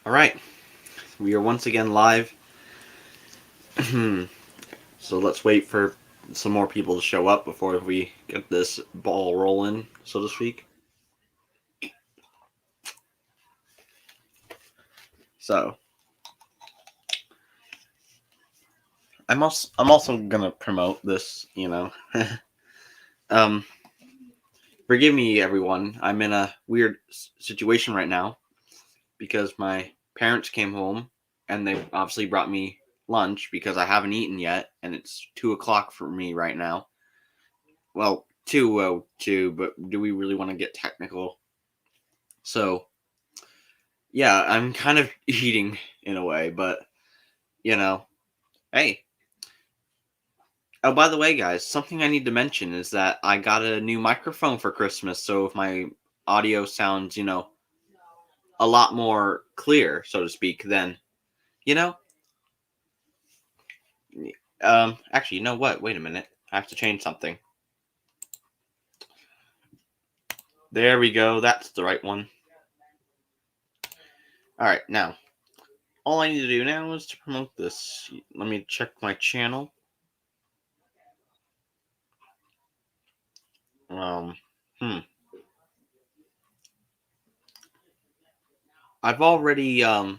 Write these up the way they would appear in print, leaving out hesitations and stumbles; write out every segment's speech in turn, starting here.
All right, we are once again live. So let's wait for some more people to show up before we get this ball rolling, so to speak. So I'm also gonna promote this. um, Forgive me, everyone. I'm in a weird situation right now because my parents came home and they obviously brought me lunch because I haven't eaten yet, and it's 2 o'clock for me right now. Well, 2:02, but do we really want to get technical? So, yeah, I'm kind of eating in a way, but you know, hey. Oh, by the way, guys, something I need to mention is that I got a new microphone for Christmas, so if my audio sounds, a lot more clear, so to speak, then, you know, actually, you know what? Wait a minute. I have to change something. There we go. That's the right one. All right, now, all I need to do now is to promote this. Let me check my channel. Um, hmm. I've already crud.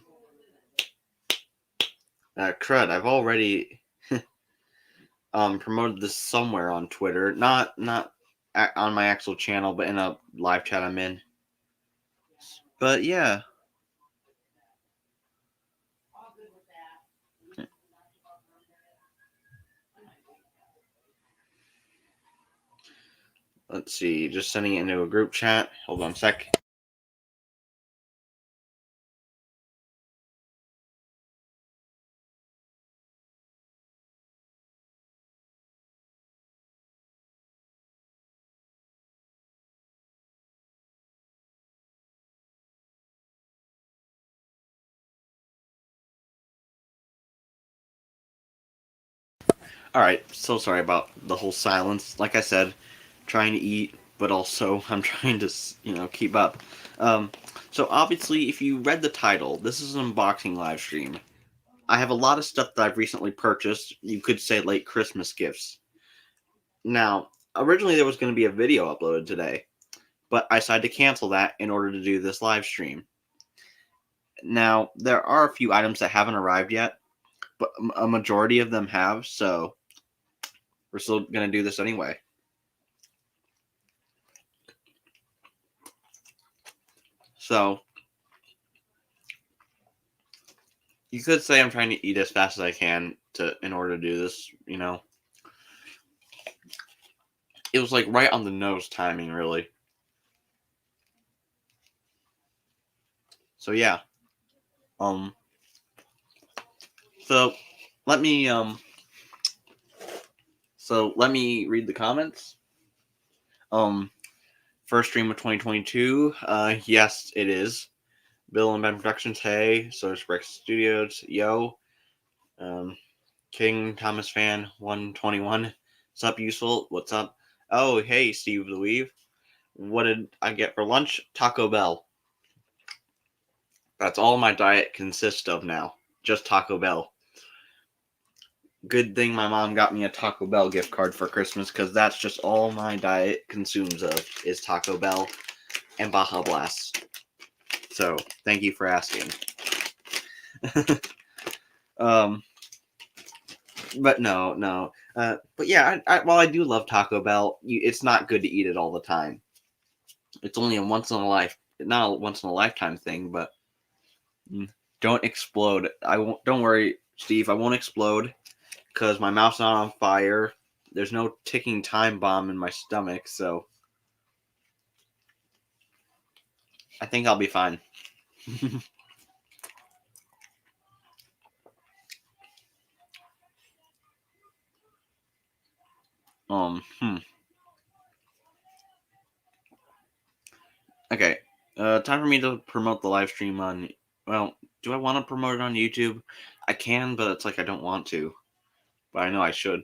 I've already promoted this somewhere on Twitter, not on my actual channel, but in a live chat I'm in. But yeah, let's see. Just sending it into a group chat. Hold on a sec. All right. So sorry about the whole silence. Like I said, trying to eat, but also I'm trying to keep up. Um, so obviously, if you read the title, this is an unboxing live stream. I have a lot of stuff that I've recently purchased. You could say late Christmas gifts. Now, originally there was going to be a video uploaded today, but I decided to cancel that in order to do this live stream. Now, there are a few items that haven't arrived yet, but a majority of them have, so we're still going to do this anyway. So, you could say I'm trying to eat as fast as I can in order to do this. It was like right on the nose timing, really. So yeah. Um so let me read the comments. Um First stream of 2022. Yes, it is. Bill and Ben Productions, hey. Source Brex Studios, yo. Um, King Thomas Fan 121. What's up, Useful? What's up? Oh, hey, Steve the Weave. What did I get for lunch? Taco Bell. That's all my diet consists of now. Just Taco Bell. Good thing my mom got me a Taco Bell gift card for Christmas, because that's just all my diet consumes of is Taco Bell and Baja Blast. So, thank you for asking. um, but no. But yeah, while I do love Taco Bell, it's not good to eat it all the time. It's only a once in a life, not a once in a lifetime thing. But don't explode. I won't. Don't worry, Steve. I won't explode because my mouth's not on fire. There's no ticking time bomb in my stomach, so I think I'll be fine. um. Hmm. Okay. Time for me to promote the live stream on. Well, do I want to promote it on YouTube? I can, but it's like I don't want to. But I know I should.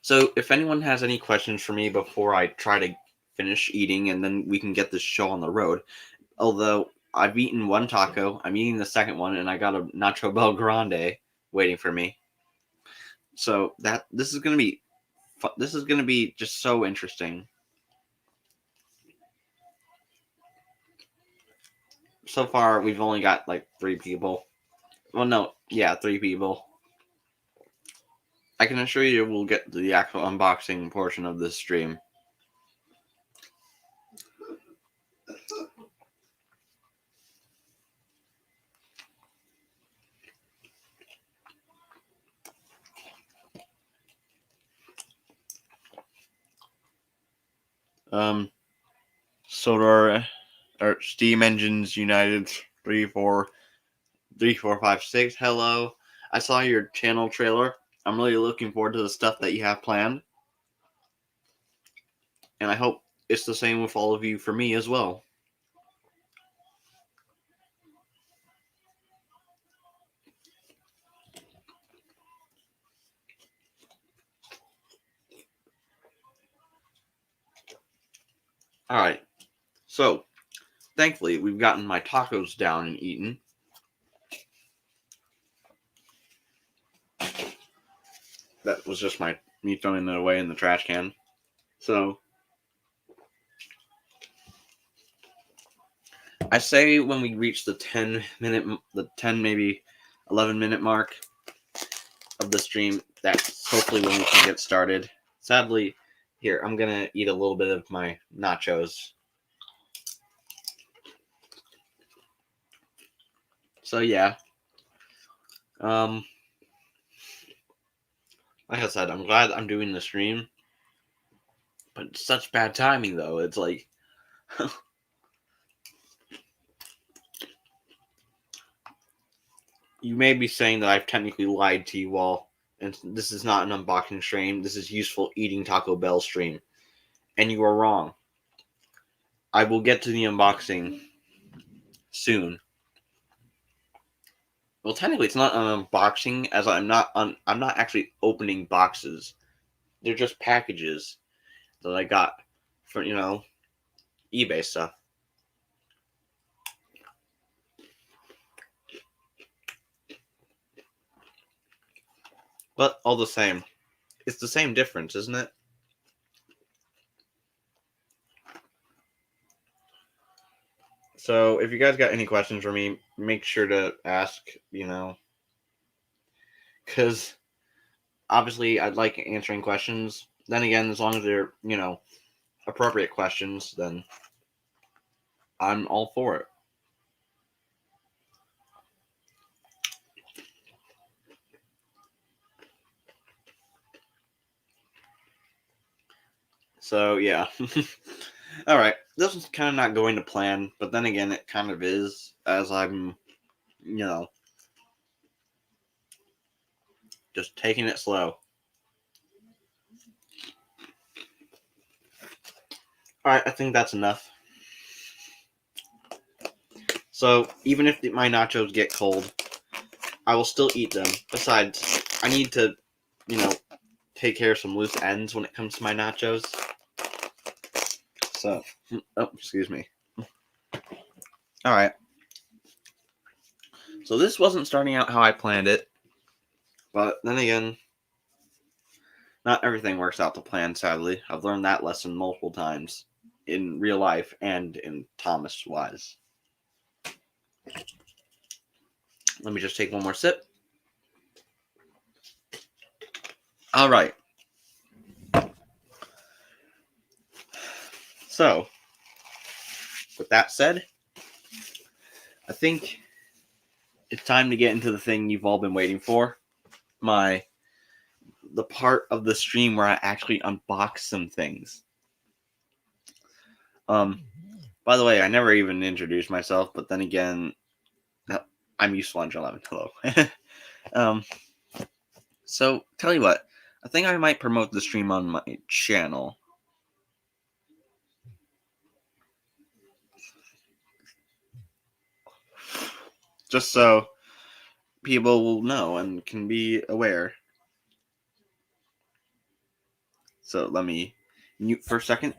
So if anyone has any questions for me before I try to finish eating, and then we can get this show on the road. Although I've eaten one taco, I'm eating the second one, and I got a Nacho Bel Grande waiting for me. So this is gonna be just so interesting. So far, we've only got like 3 people. Well, no, yeah, 3 people. I can assure you we'll get to the actual unboxing portion of this stream. Solar or Steam Engines United 3456. Hello. I saw your channel trailer. I'm really looking forward to the stuff that you have planned. And I hope it's the same with all of you for me as well. Alright. So, thankfully, we've gotten my tacos down and eaten. That was just me throwing it away in the trash can. So, I say when we reach the 10 maybe 11-minute mark of the stream, that's hopefully when we can get started. Sadly, here, I'm gonna eat a little bit of my nachos. So yeah. Like I said, I'm glad I'm doing the stream. But it's such bad timing though. It's like you may be saying that I've technically lied to you all, and this is not an unboxing stream. This is useful eating Taco Bell stream. And you are wrong. I will get to the unboxing soon. Well, technically, it's not an unboxing, as I'm not actually opening boxes. They're just packages that I got for eBay stuff. But all the same, it's the same difference, isn't it? So if you guys got any questions for me, make sure to ask, because obviously I'd like answering questions. Then again, as long as they're, appropriate questions, then I'm all for it. So yeah. All right. This is kind of not going to plan, but then again, it kind of is, as I'm, just taking it slow. All right, I think that's enough. So even if my nachos get cold, I will still eat them. Besides, I need to, take care of some loose ends when it comes to my nachos. So, excuse me. All right. So this wasn't starting out how I planned it, but then again, not everything works out to plan, sadly. I've learned that lesson multiple times in real life and in Thomas wise. Let me just take one more sip. All right. So, with that said, I think it's time to get into the thing you've all been waiting for. The part of the stream where I actually unbox some things. By the way, I never even introduced myself, but then again, I'm useful on 11. Hello. So, tell you what, I think I might promote the stream on my channel. Just so people will know and can be aware. So let me mute for a second.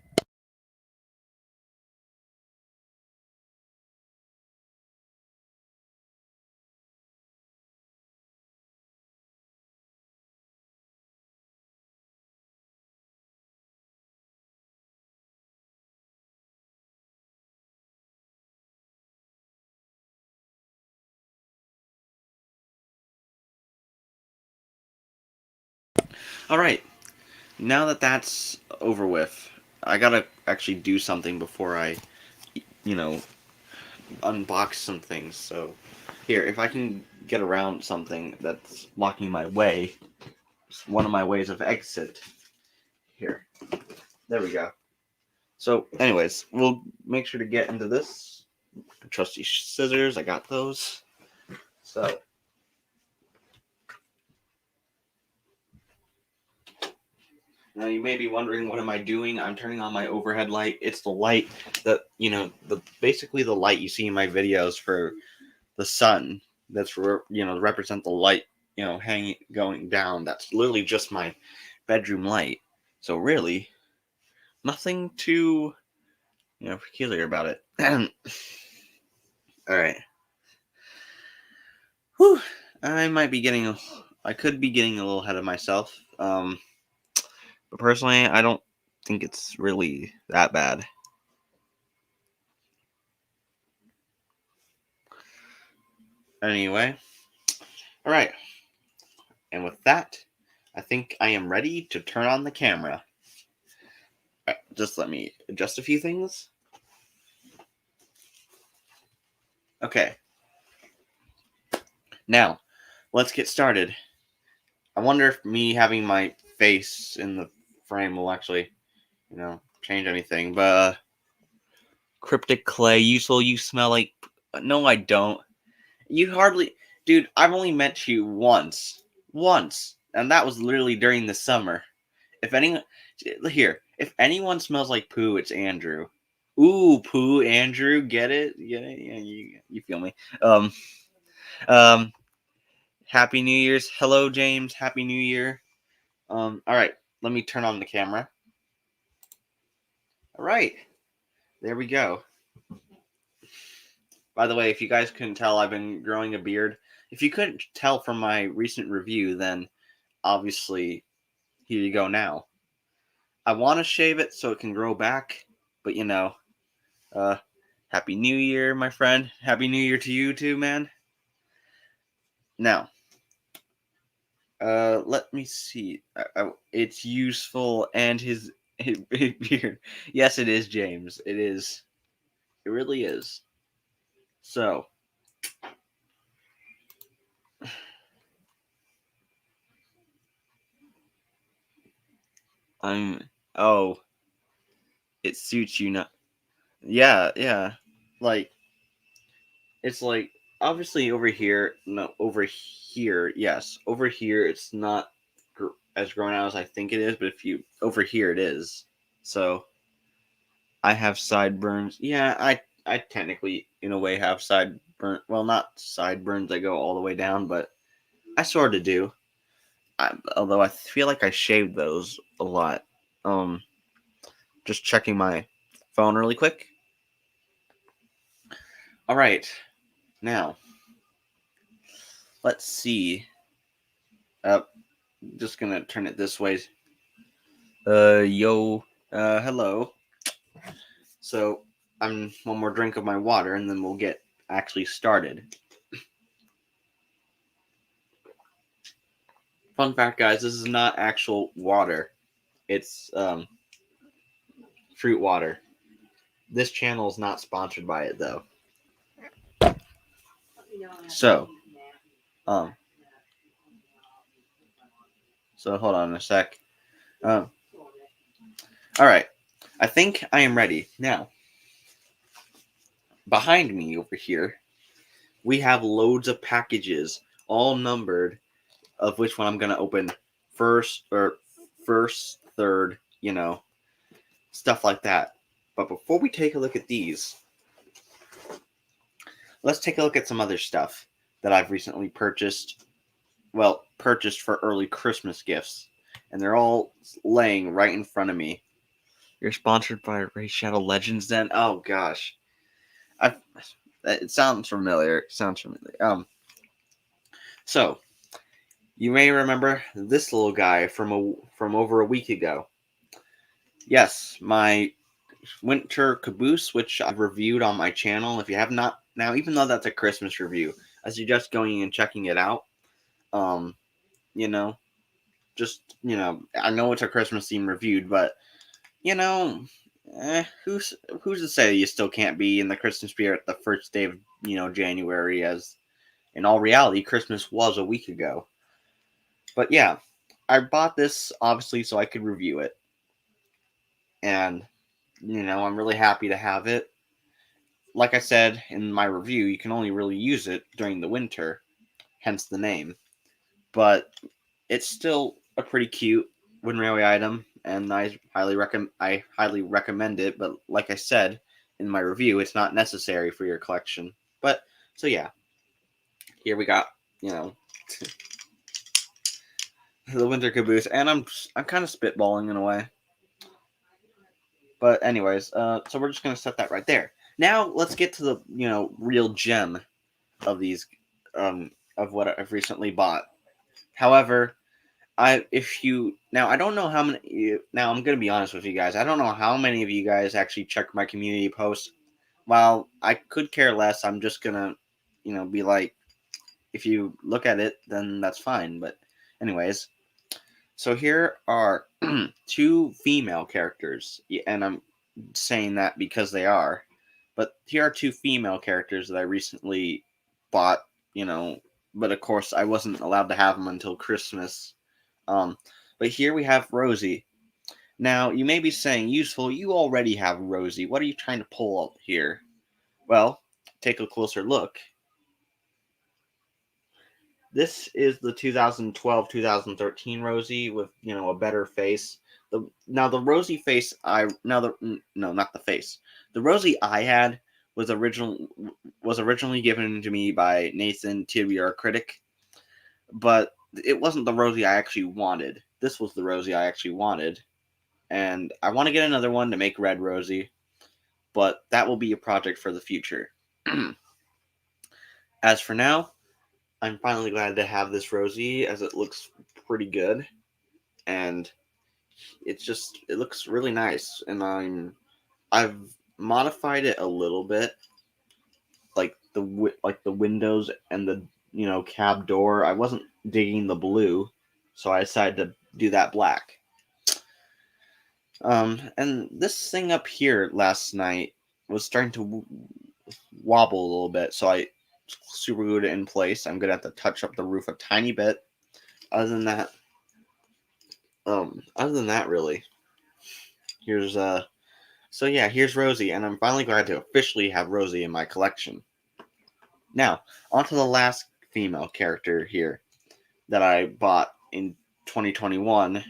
All right. Now that that's over with, I gotta actually do something before I, unbox some things. So, here, if I can get around something that's blocking my way, it's one of my ways of exit. Here, there we go. So, anyways, we'll make sure to get into this. Trusty scissors, I got those. So, now you may be wondering, what am I doing? I'm turning on my overhead light. It's the light that, basically the light you see in my videos for the sun. That's represent the light, hanging, going down. That's literally just my bedroom light. So really, nothing too, peculiar about it. All right. Whew. I could be getting a little ahead of myself. But personally, I don't think it's really that bad. Anyway, all right. And with that, I think I am ready to turn on the camera. All right, just let me adjust a few things. Okay. Now, let's get started. I wonder if me having my face in the frame will actually, change anything. But cryptic clay, you smell like. No, I don't. You hardly, dude. I've only met you once, and that was literally during the summer. If anyone here, if anyone smells like poo, it's Andrew. Ooh, poo, Andrew, get it? Yeah, you feel me? Um, um, Happy New Year's. Hello, James. Happy New Year. All right, let me turn on the camera. All right, there we go. By the way, if you guys couldn't tell, I've been growing a beard. If you couldn't tell from my recent review, then obviously here you go now. I want to shave it so it can grow back, but uh, Happy New Year, my friend. Happy New Year to you too, man. Now, let me see. It's useful and his beard. Yes, it is, James. It is. It really is. So, I'm. Oh, it suits you not. Yeah, yeah. Like it's like obviously over here. No, over here. Yes, over here. It's not as grown out as I think it is, but if you over here, it is. So I have sideburns. Yeah, I technically in a way have sideburn. Well, not sideburns that go all the way down, but I sort of do. Although I feel like I shaved those a lot. Um, just checking my phone really quick. All right, now let's see. Uh, just gonna turn it this way. Yo, hello. So I'm one more drink of my water, and then we'll get actually started. Fun fact, guys, this is not actual water. It's fruit water. This channel is not sponsored by it though. So, um, so hold on a sec. Um, all right, I think I am ready now. Behind me over here, we have loads of packages, all numbered, of which one I'm gonna open first, third, stuff like that. But before we take a look at these, let's take a look at some other stuff that I've recently purchased. Well, purchased for early Christmas gifts. and they're all laying right in front of me. You're sponsored by Raid Shadow Legends then? Oh gosh. It sounds familiar. So you may remember this little guy from over a week ago. Yes, my winter caboose, which I've reviewed on my channel. If you have not now, even though that's a Christmas review, I suggest going and checking it out. Um, you know, I know it's a Christmas theme reviewed, but you know, who's to say you still can't be in the Christmas spirit the first day of January? As in all reality, Christmas was a week ago. But yeah, I bought this obviously so I could review it, and I'm really happy to have it. Like I said in my review, you can only really use it during the winter, hence the name. But it's still a pretty cute Wind Railway item, and I highly recommend it. But like I said in my review, it's not necessary for your collection. But so yeah, here we got the winter caboose, and I'm kind of spitballing in a way. But anyways, so we're just gonna set that right there. Now let's get to the real gem of these of what I've recently bought. However, I don't know how many. Now I'm gonna be honest with you guys. I don't know how many of you guys actually check my community posts. While I could care less, I'm just gonna be like, if you look at it, then that's fine. But anyways, so here are two female characters, and I'm saying that because they are. But here are two female characters that I recently bought. But of course I wasn't allowed to have them until Christmas. But here we have Rosie. Now, you may be saying, Useful, you already have Rosie. What are you trying to pull up here? Well, take a closer look. This is the 2012-2013 Rosie with, a better face. The Rosie face no, not the face. The Rosie I had was originally given to me by Nathan TBR Critic, but it wasn't the Rosie I actually wanted. This was the Rosie I actually wanted. And I want to get another one to make Red Rosie, but that will be a project for the future. As for now, I'm finally glad to have this Rosie, as it looks pretty good, and it looks really nice. And I've modified it a little bit, like the windows and the cab door. I wasn't digging the blue, so I decided to do that black. And this thing up here last night was starting to wobble a little bit, so I super glued it in place. I'm gonna have to touch up the roof a tiny bit. Other than that, really, here's here's Rosie, and I'm finally glad to officially have Rosie in my collection. Now, on to the last female character here that I bought in 2021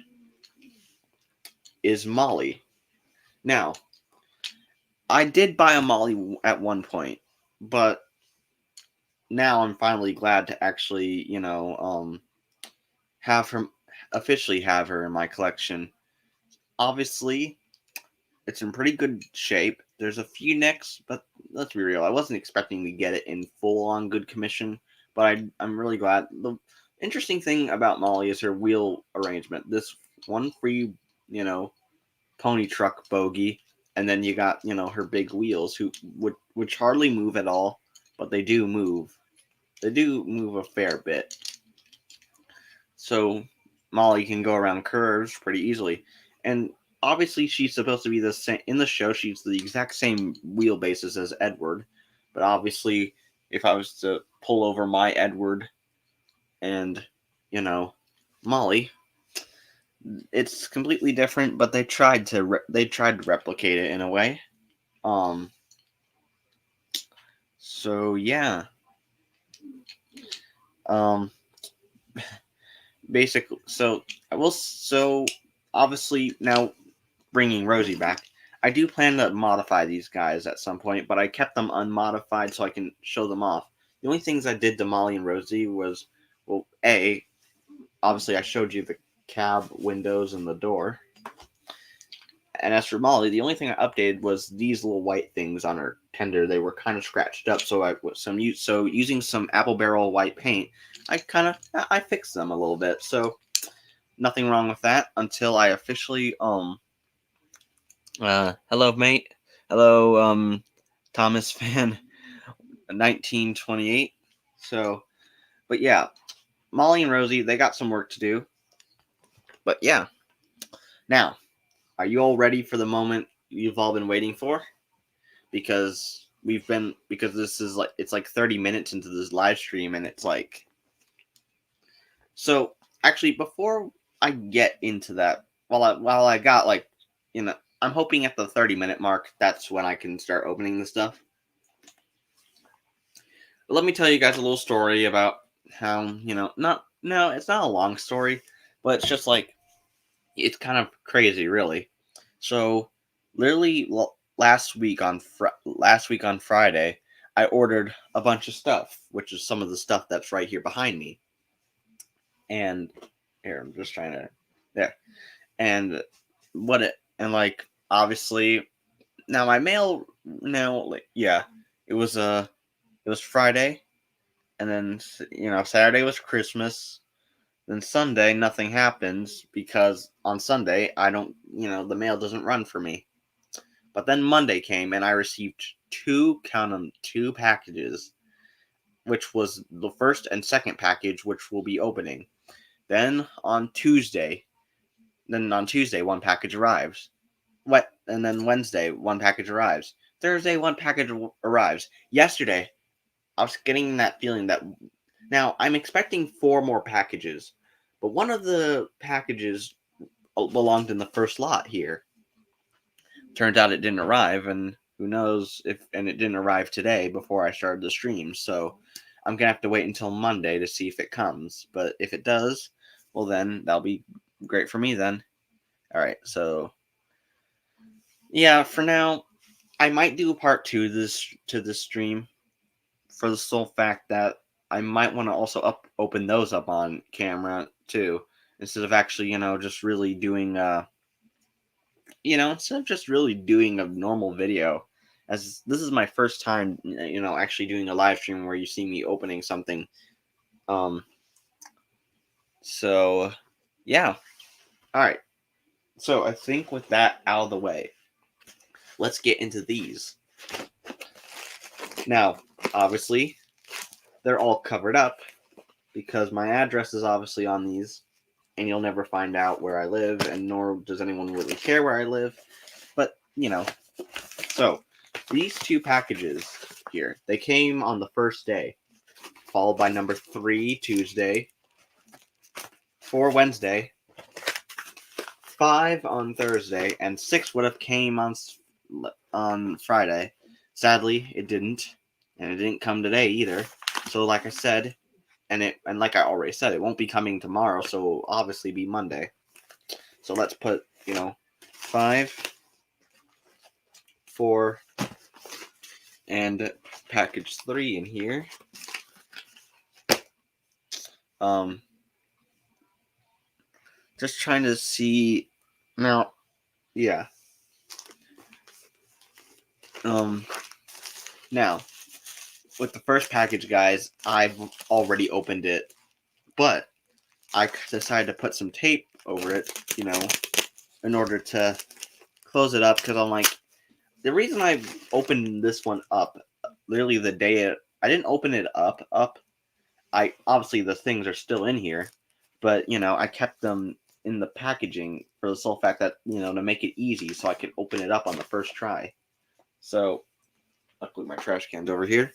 is Molly. Now, I did buy a Molly at one point, but now I'm finally glad to actually, officially have her in my collection. Obviously, it's in pretty good shape. There's a few nicks, but let's be real. I wasn't expecting to get it in full-on good condition, but I'm really glad. The interesting thing about Molly is her wheel arrangement. This one free, pony truck bogie, and then you got, her big wheels, which hardly move at all, but they do move. They do move a fair bit. So Molly can go around curves pretty easily. And obviously she's supposed to be the same in the show. She's the exact same wheelbases as Edward. But obviously, if I was to pull over my Edward and, Molly, it's completely different, but they tried to replicate it in a way. So yeah. Basically, so obviously now bringing Rosie back, I do plan to modify these guys at some point, but I kept them unmodified so I can show them off. The only things I did to Molly and Rosie was, well, obviously I showed you the cab windows and the door. And as for Molly, the only thing I updated was these little white things on her tender. They were kind of scratched up, so using some apple barrel white paint, I fixed them a little bit. So nothing wrong with that until I officially hello mate, hello Thomas fan 1928. So, but yeah, Molly and Rosie, they got some work to do. But yeah, now, are you all ready for the moment you've all been waiting for? Because this is it's like 30 minutes into this live stream, and it's like, so actually before I get into that, while I got I'm hoping at the 30-minute mark, that's when I can start opening the stuff. But let me tell you guys a little story about how, it's not a long story, but it's just like, it's kind of crazy, really. So, literally last week on Friday, I ordered a bunch of stuff, which is some of the stuff that's right here behind me. And here, I'm just trying to there. And obviously now my mail it was Friday, and then Saturday was Christmas. Then Sunday, nothing happens because on Sunday, the mail doesn't run for me. But then Monday came and I received two packages, which was the first and second package, which we'll be opening. Then on Tuesday, one package arrives. And then Wednesday, one package arrives. Thursday, one package arrives. Yesterday, I was getting that feeling that now I'm expecting 4 more packages, but one of the packages belonged in the first lot here. Turns out it didn't arrive, and who knows and it didn't arrive today before I started the stream. So I'm gonna have to wait until Monday to see if it comes. But if it does, well then that'll be great for me then. All right, so yeah, for now, I might do a part 2 to this stream, for the sole fact that I might want to also open those up on camera too, instead of actually, just really doing instead of just really doing a normal video, as this is my first time, actually doing a live stream where you see me opening something. So yeah. All right. So I think with that out of the way, let's get into these. Now, obviously, they're all covered up because my address is obviously on these, and you'll never find out where I live, and nor does anyone really care where I live. But, so these 2 packages here, they came on the first day, followed by number 3 Tuesday, 4 Wednesday, 5 on Thursday, and 6 would have came on Friday. Sadly, it didn't, and it didn't come today either. So like I said, and like I already said, it won't be coming tomorrow, so it'll obviously be Monday. So let's put, 5, 4, and package 3 in here. Just trying to see now. Yeah. Now, with the first package, guys, I've already opened it, but I decided to put some tape over it, in order to close it up, because I'm like, the reason I opened this one up, literally the day I didn't open it up, I obviously the things are still in here, but I kept them in the packaging for the sole fact that to make it easy so I could open it up on the first try. So luckily my trash can's over here.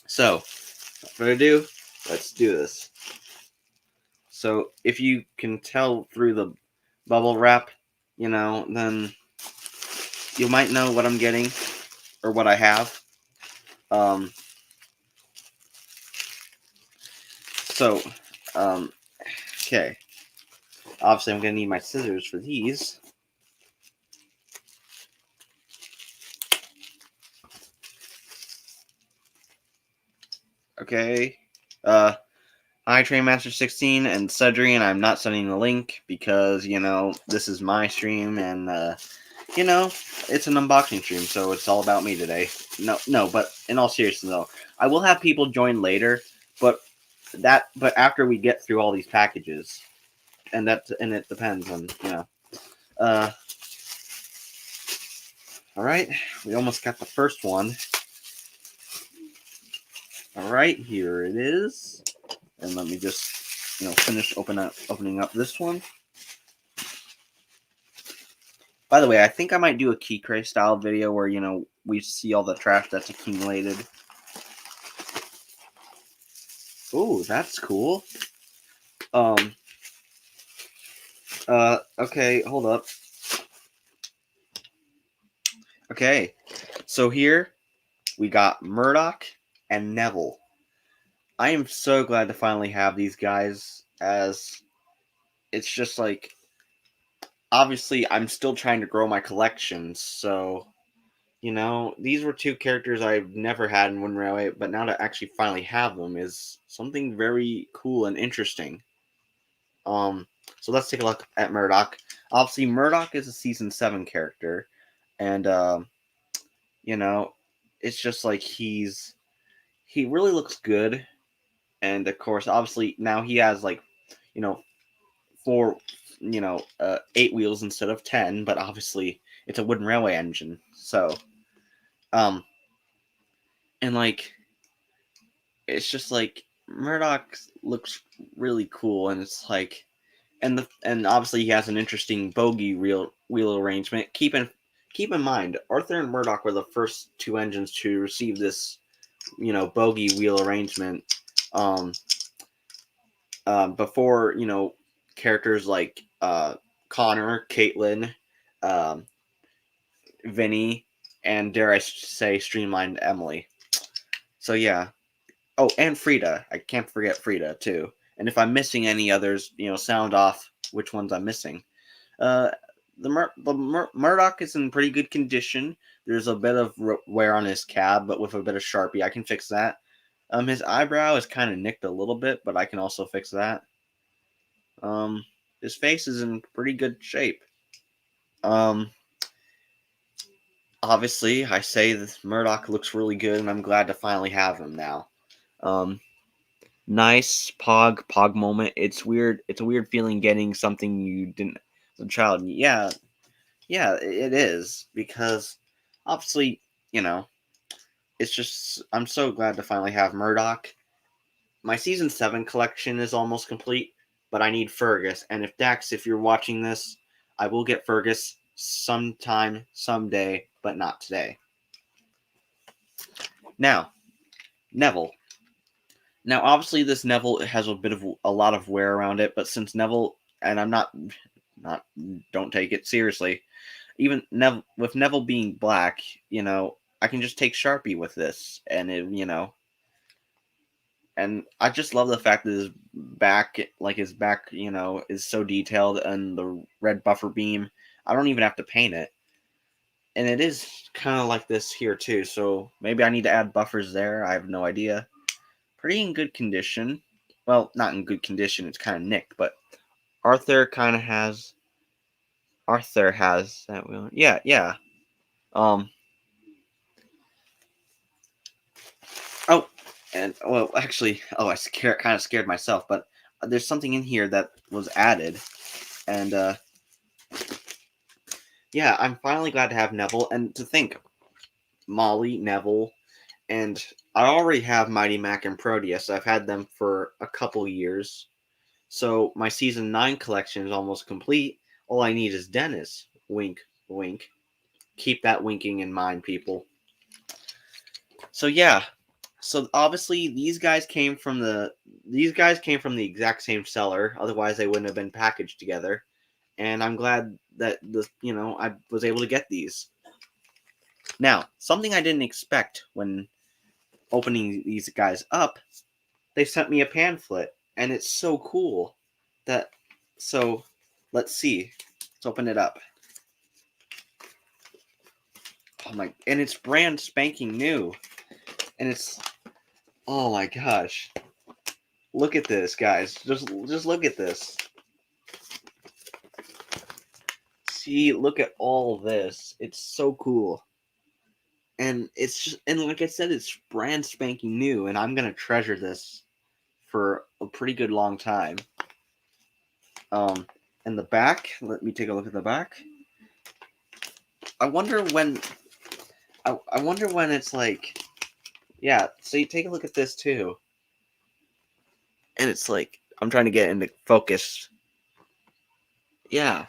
So without further ado, let's do this. So if you can tell through the bubble wrap, then you might know what I'm getting or what I have. Okay. Obviously, I'm going to need my scissors for these. Okay. Hi, Trainmaster16 and Cedrian. I'm not sending the link because, this is my stream and, it's an unboxing stream, so it's all about me today. No, but in all seriousness, though, I will have people join later, but after we get through all these packages, and it depends on, all right, we almost got the first one. All right, here it is. And let me just, finish opening up this one. By the way, I think I might do a key crate style video where, we see all the trash that's accumulated. Ooh, that's cool. Okay, hold up. Okay, so here we got Murdock and Neville. I am so glad to finally have these guys, as it's just like, obviously I'm still trying to grow my collection, so, these were two characters I've never had in Wind Railway, but now to actually finally have them is something very cool and interesting. So let's take a look at Murdock. Obviously, Murdock is a Season 7 character, and, it's just like he really looks good, and of course, obviously, now he has, like, four, 8 wheels instead of 10, but obviously, it's a wooden railway engine, so, and, like, it's just like, Murdock looks really cool, and it's like, and obviously he has an interesting bogey wheel arrangement. Keep in mind, Arthur and Murdock were the first two engines to receive this, bogey wheel arrangement. Before characters like Connor, Caitlin, um, Vinny, and dare I say, streamlined Emily. So yeah. Oh, and Frida. I can't forget Frida too. And if I'm missing any others, sound off which ones I'm missing. The Murdock is in pretty good condition. There's a bit of wear on his cab, but with a bit of Sharpie, I can fix that. His eyebrow is kind of nicked a little bit, but I can also fix that. His face is in pretty good shape. Obviously, I say this Murdock looks really good, and I'm glad to finally have him now. Nice pog moment. It's weird. It's a weird feeling getting something you didn't as a child. Yeah, it is, because obviously, it's just, I'm so glad to finally have Murdock. My Season 7 collection is almost complete, but I need Fergus. And if you're watching this, I will get Fergus sometime, someday, but not today. Now, Neville. Now, obviously, this Neville has a lot of wear around it, but since Neville, and I'm not, don't take it seriously, even with Neville being black, I can just take Sharpie with this, and and I just love the fact that his back, is so detailed, and the red buffer beam, I don't even have to paint it. And it is kind of like this here too, so maybe I need to add buffers there, I have no idea. Pretty in good condition. Well, not in good condition, it's kind of nicked, but Arthur has that wheel. Yeah. Um, Oh, and well, actually, I kind of scared myself, but there's something in here that was added, and yeah, I'm finally glad to have Neville. And to think, Molly, Neville, and I already have Mighty Mac and Proteus. I've had them for a couple years, so my Season 9 collection is almost complete. All I need is Dennis. Wink, wink. Keep that winking in mind, people. So yeah, so obviously these guys came from the exact same seller. Otherwise, they wouldn't have been packaged together. And I'm glad that I was able to get these. Now, something I didn't expect when opening these guys up, they sent me a pamphlet, and it's so cool that. So, let's see. Let's open it up. Oh my! And it's brand spanking new, and it's. Oh my gosh. Look at this, guys. Just look at this. See, look at all this. It's so cool. And it's just, and like I said, it's brand spanking new, and I'm gonna treasure this for a pretty good long time. And the back, let me take a look at the back. I wonder when it's like, yeah, so you take a look at this too. And it's like, I'm trying to get into focus. Yeah.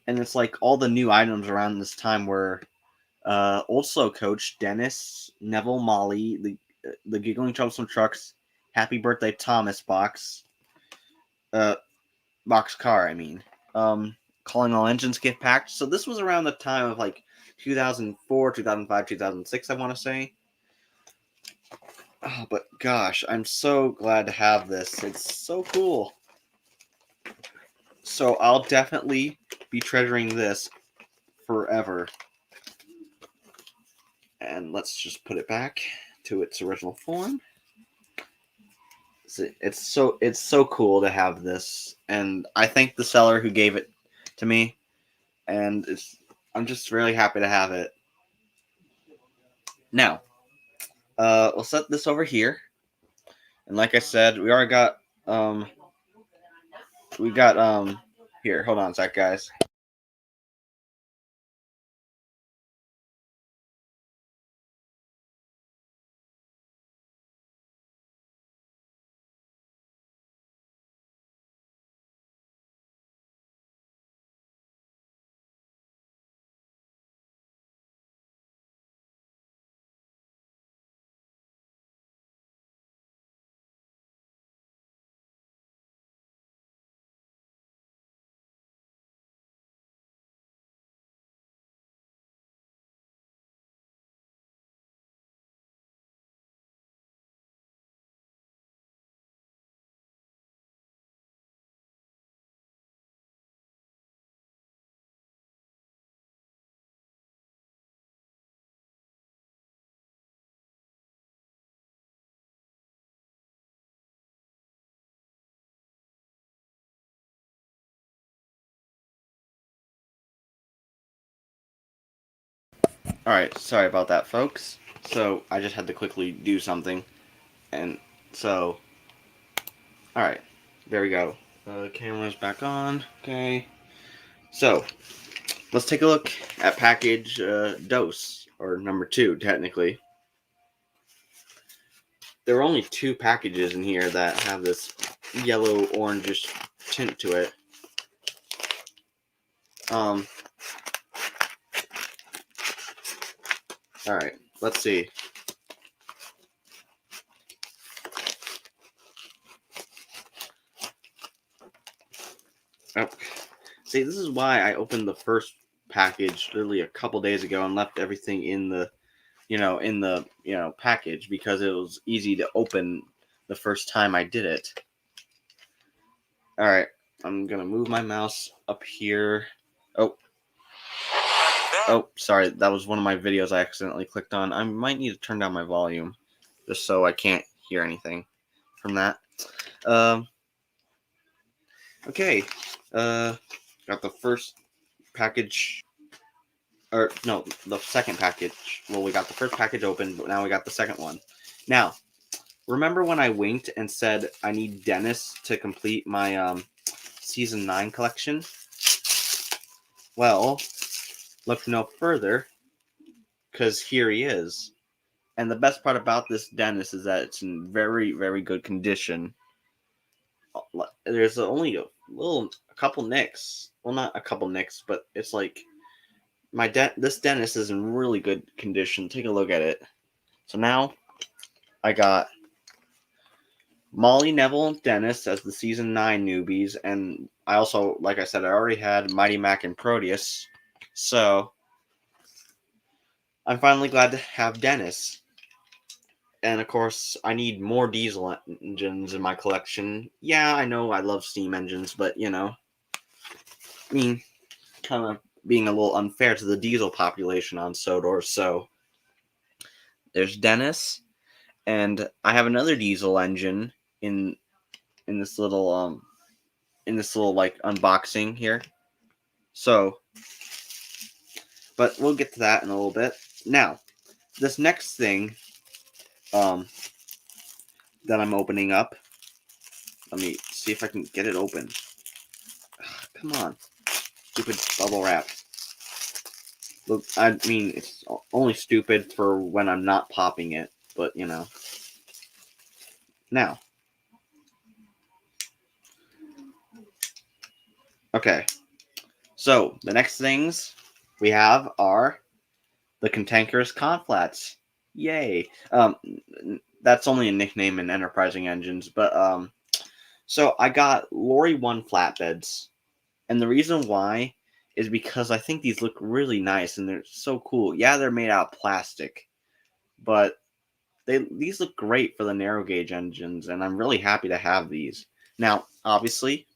And it's like all the new items around this time were Old Slow Coach, Dennis, Neville, Molly, the Giggling Troublesome Trucks, Happy Birthday Thomas box, box car, I mean. Calling All Engines gift pack. So this was around the time of like 2004, 2005, 2006, I want to say. Oh, but gosh, I'm so glad to have this. It's so cool. So I'll definitely be treasuring this forever. And let's just put it back to its original form. It's so cool to have this, and I thank the seller who gave it to me, and I'm just really happy to have it. Now, we'll set this over here, and like I said, we already got here. Hold on a sec, guys. All right, sorry about that, folks. So I just had to quickly do something, and so, all right, there we go. Camera's back on. Okay, so let's take a look at package dose, or number 2, technically. There are only 2 packages in here that have this yellow orangish tint to it. All right, let's see. Oh, see, this is why I opened the first package literally a couple days ago and left everything in the, package, because it was easy to open the first time I did it. All right, I'm gonna move my mouse up here. Oh, sorry, that was one of my videos I accidentally clicked on. I might need to turn down my volume just so I can't hear anything from that. Okay, got the first package, or no, the second package. Well, we got the first package open, but now we got the second one. Now, remember when I winked and said I need Dennis to complete my season 9 collection? Well, look no further, because here he is. And the best part about this Dennis is that it's in very, very good condition. There's only a couple nicks. Well, not a couple nicks, but it's like this Dennis is in really good condition. Take a look at it. So now I got Molly, Neville, and Dennis as the season 9 newbies, and I also, like I said, I already had Mighty Mac and Proteus. So I'm finally glad to have Dennis. And of course, I need more diesel engines in my collection. Yeah, I know I love steam engines, but I mean, kind of being a little unfair to the diesel population on Sodor. So there's Dennis, and I have another diesel engine in in this little like unboxing here. So, but we'll get to that in a little bit. Now, this next thing that I'm opening up. Let me see if I can get it open. Come on, stupid bubble wrap. Look, I mean, it's only stupid for when I'm not popping it, but you know. Now, okay. So the next things we have are the Cantankerous Conflats. Yay! That's only a nickname in enterprising engines, but so I got Lorry 1 flatbeds, and the reason why is because I think these look really nice and they're so cool. Yeah, they're made out of plastic, but these look great for the narrow gauge engines, and I'm really happy to have these. Now, obviously,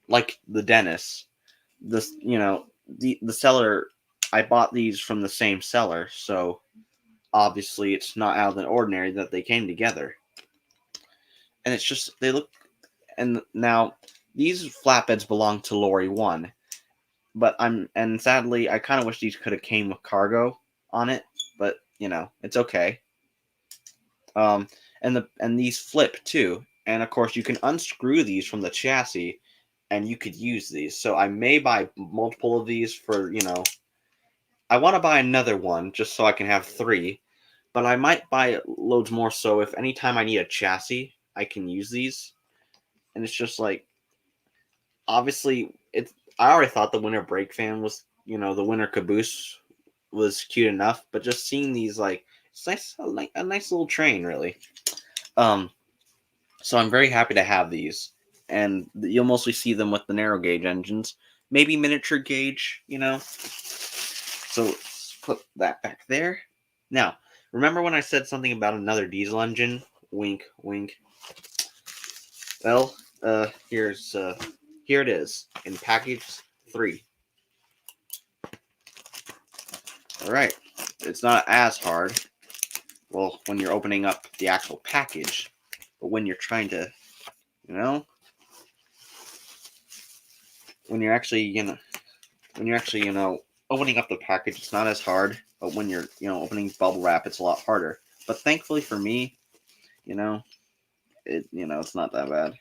like the Dennis, the seller, I bought these from the same seller, so obviously it's not out of the ordinary that they came together. And it's just they look, and now these flatbeds belong to Lorry 1, but sadly I kind of wish these could have came with cargo on it, but you know, it's okay. And these flip too, and of course you can unscrew these from the chassis, and you could use these. So I may buy multiple of these for, you know, I want to buy another one just so I can have 3, but I might buy loads more so if anytime I need a chassis, I can use these. And it's just like, obviously, I already thought the Winter Brake Fan was, you know, the Winter Caboose was cute enough, but just seeing these, like, it's nice, like a nice little train, really. So I'm very happy to have these, and you'll mostly see them with the narrow gauge engines, maybe miniature gauge, you know. So let's put that back there. Now, remember when I said something about another diesel engine? Wink, wink. Well, here it is in package 3. All right, it's not as hard. Well, when you're opening up the actual package, but when you're trying to, you know, when you're actually, you know, opening up the package, it's not as hard. But when you're, you know, opening bubble wrap, it's a lot harder. But thankfully for me, you know, it's not that bad.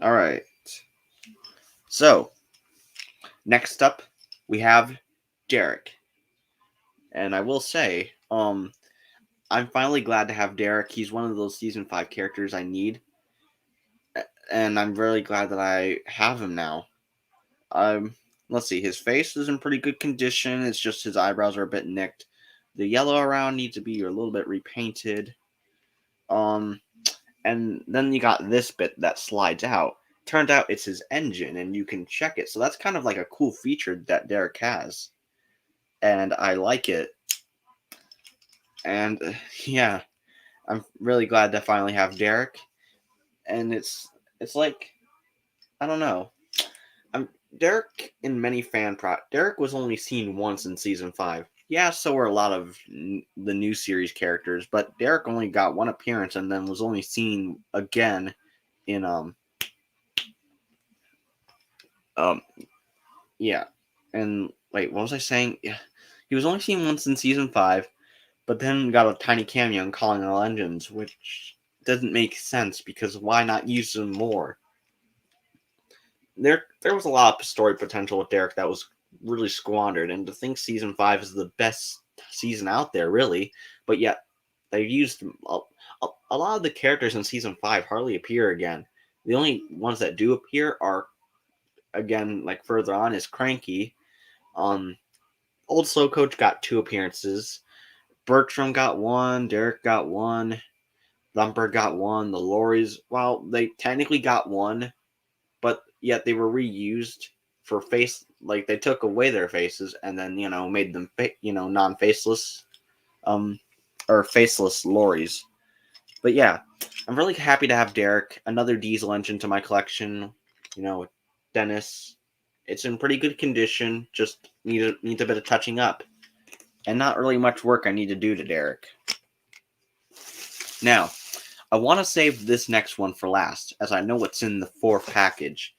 All right. So, next up, we have Derek. And I will say, I'm finally glad to have Derek. He's one of those season 5 characters I need. And I'm really glad that I have him now. Let's see, his face is in pretty good condition. It's just his eyebrows are a bit nicked. The yellow around needs to be a little bit repainted. And then you got this bit that slides out. Turned out it's his engine, and you can check it. So that's kind of like a cool feature that Derek has, and I like it. And yeah, I'm really glad to finally have Derek. And it's like, I don't know. Derek in many Derek was only seen once in season 5. Yeah, so were a lot of the new series characters, but Derek only got one appearance and then was only seen again in yeah. And wait, what was I saying? Yeah, he was only seen once in season 5, but then got a tiny cameo in Calling All Engines, which doesn't make sense because why not use them more? There was a lot of story potential with Derek that was really squandered, and to think season 5 is the best season out there, really, but yet they've used a lot of the characters in season 5 hardly appear again. The only ones that do appear are, again, like further on, is Cranky. Old Slow Coach got 2 appearances. Bertram got 1. Derek got 1. Thumper got 1. The Lorries, well, they technically got 1, but yet they were reused for face. Like they took away their faces and then made them non-faceless, or faceless lorries. But yeah, I'm really happy to have Derek, another diesel engine to my collection. Dennis. It's in pretty good condition. Just needs a bit of touching up, and not really much work I need to do to Derek. Now, I want to save this next one for last, as I know what's in the fourth package,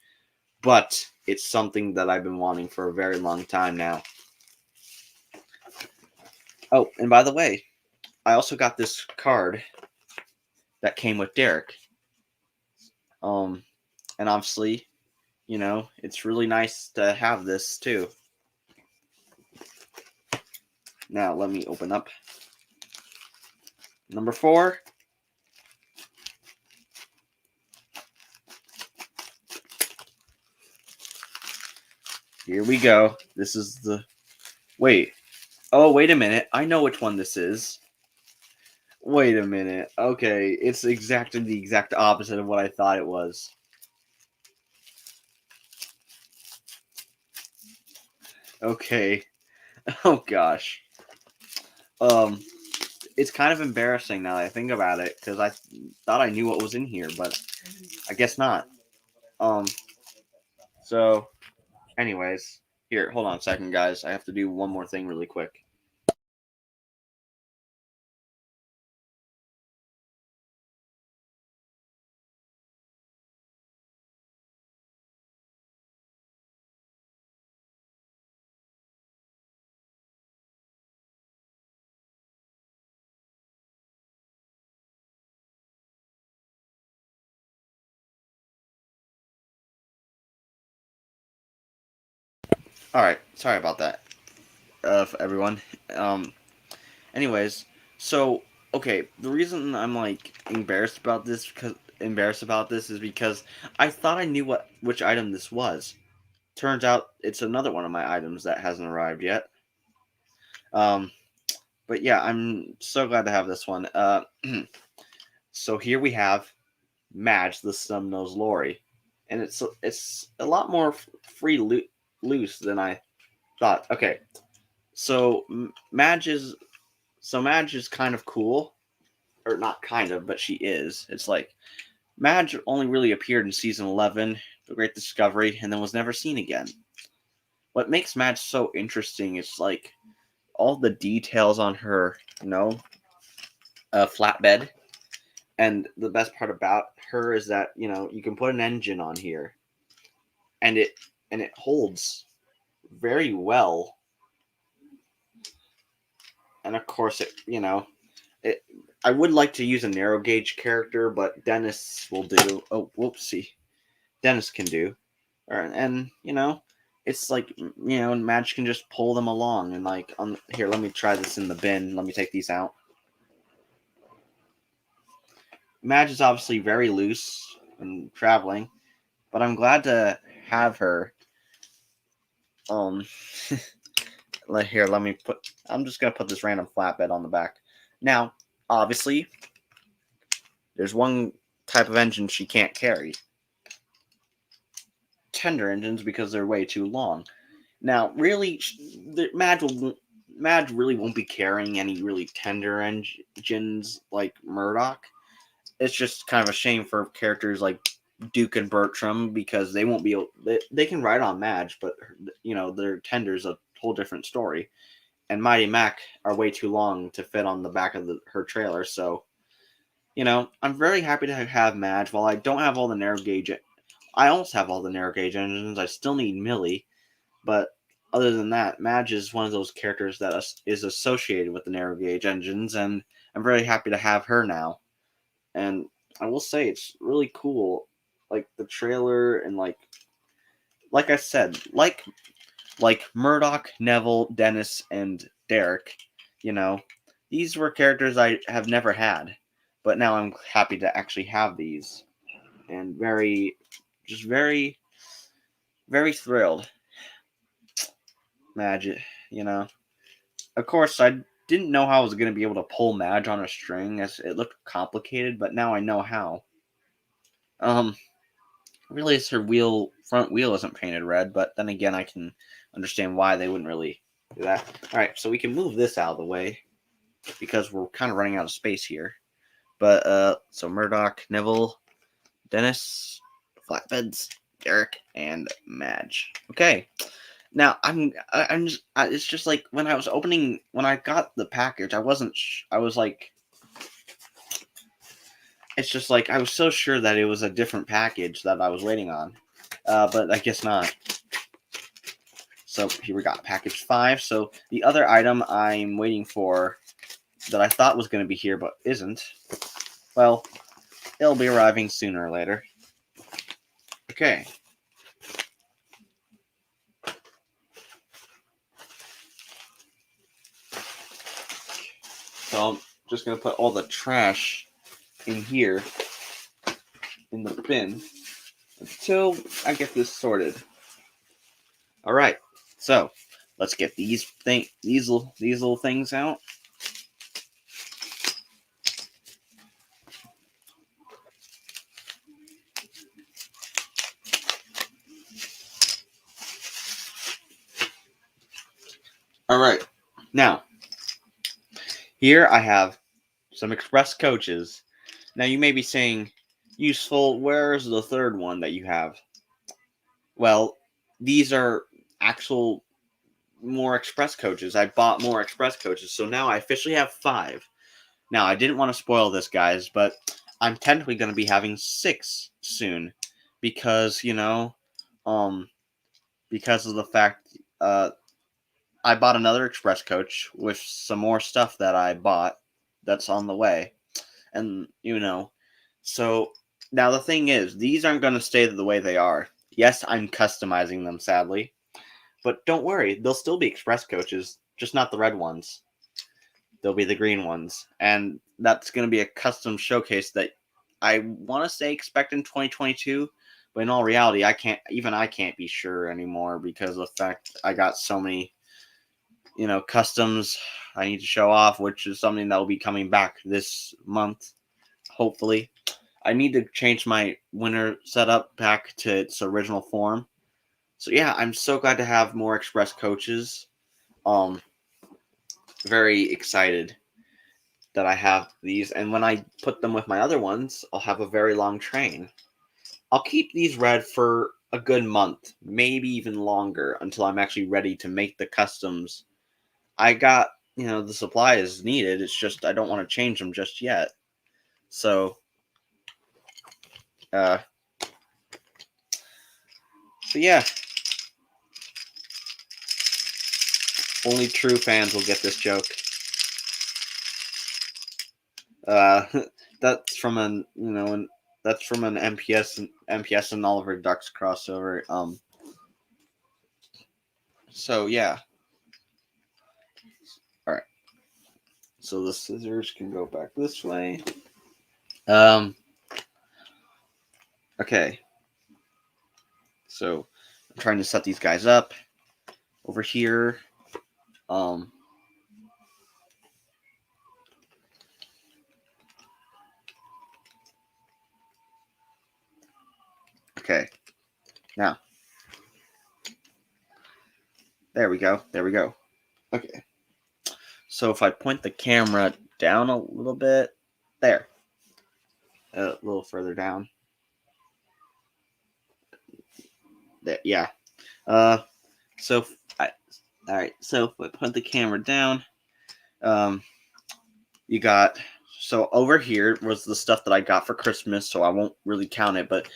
but it's something that I've been wanting for a very long time now. Oh, and by the way, I also got this card that came with Derek. And obviously, it's really nice to have this too. Now, let me open up number 4. Here we go. This is the... Wait. Oh, wait a minute. I know which one this is. Wait a minute. Okay, it's exactly the exact opposite of what I thought it was. Okay. Oh, gosh. It's kind of embarrassing now that I think about it, because I thought I knew what was in here, but I guess not. So, anyways, here, hold on a second, guys. I have to do one more thing really quick. All right, sorry about that, everyone. Anyways, so okay, the reason I'm like embarrassed about this is because I thought I knew which item this was. Turns out it's another one of my items that hasn't arrived yet. Um, but yeah, I'm so glad to have this one. So here we have Madge, the Snub-Nosed Lori, and it's a lot more loose than I thought. Okay, so Madge is kind of cool, or not kind of, but she is. It's like Madge only really appeared in season 11, The Great Discovery, and then was never seen again. What makes Madge so interesting is like all the details on her, flatbed. And the best part about her is that you can put an engine on here, and it holds very well. And of course, it. I would like to use a narrow gauge character, but Dennis will do. Oh, whoopsie, Dennis can do, and it's like Madge can just pull them along, and like on here. Let me try this in the bin. Let me take these out. Madge is obviously very loose and traveling, but I'm glad to have her. Here, let me put. I'm just gonna put this random flatbed on the back. Now, obviously, there's one type of engine she can't carry. Tender engines, because they're way too long. Now, really, Madge really won't be carrying any really tender engines like Murdock. It's just kind of a shame for characters like Duke and Bertram, because they won't be able. They can ride on Madge, but their tender's a whole different story. And Mighty Mac are way too long to fit on the back of her trailer. So, I'm very happy to have Madge. While I don't have all the narrow gauge, I almost have all the narrow gauge engines. I still need Millie, but other than that, Madge is one of those characters that is associated with the narrow gauge engines, and I'm very happy to have her now. And I will say it's really cool, like the trailer, and like I said, like Murdock, Neville, Dennis, and Derek. These were characters I have never had, but now I'm happy to actually have these, and just very, very thrilled. Madge, Of course, I didn't know how I was going to be able to pull Madge on a string, as it looked complicated, but now I know how. Really, it's her front wheel isn't painted red, but then again, I can understand why they wouldn't really do that. All right, so we can move this out of the way, because we're kind of running out of space here. But so Murdock, Neville, Dennis, Flatbeds, Derek, and Madge. Okay, now it's just like when I got the package, I was like, it's just like I was so sure that it was a different package that I was waiting on, but I guess not. So here we got package 5. So the other item I'm waiting for that I thought was going to be here but isn't, well, it'll be arriving sooner or later. Okay. So I'm just going to put all the trash in here in the bin until I get this sorted. All right. So let's get these little things out. All right. Now, here I have some express coaches. Now you may be saying, useful, where's the third one that you have? Well, these are actual more express coaches. I bought more express coaches, so now I officially have 5. Now, I didn't want to spoil this, guys, but I'm technically going to be having 6 soon because, because of the fact I bought another express coach with some more stuff that I bought that's on the way. And, so now the thing is, these aren't going to stay the way they are. Yes, I'm customizing them, sadly. But don't worry, they'll still be express coaches, just not the red ones. They'll be the green ones. And that's going to be a custom showcase that I want to say expect in 2022. But in all reality, I can't be sure anymore because of the fact I got so many, customs I need to show off, which is something that will be coming back this month, hopefully. I need to change my winter setup back to its original form. So yeah, I'm so glad to have more express coaches. Very excited that I have these, and when I put them with my other ones, I'll have a very long train. I'll keep these red for a good month, maybe even longer, until I'm actually ready to make the customs. I got, the supply is needed. It's just I don't want to change them just yet. So, uh, so yeah, only true fans will get this joke. Uh, that's from an that's from an MPS and Oliver Ducks crossover. So yeah. All right. So the scissors can go back this way. Okay. So I'm trying to set these guys up over here. Okay. Now. There we go. There we go. Okay. So if I point the camera down a little bit, there. A little further down. There, yeah. So all right. So if I put the camera down, you got. So over here was the stuff that I got for Christmas, so I won't really count it, but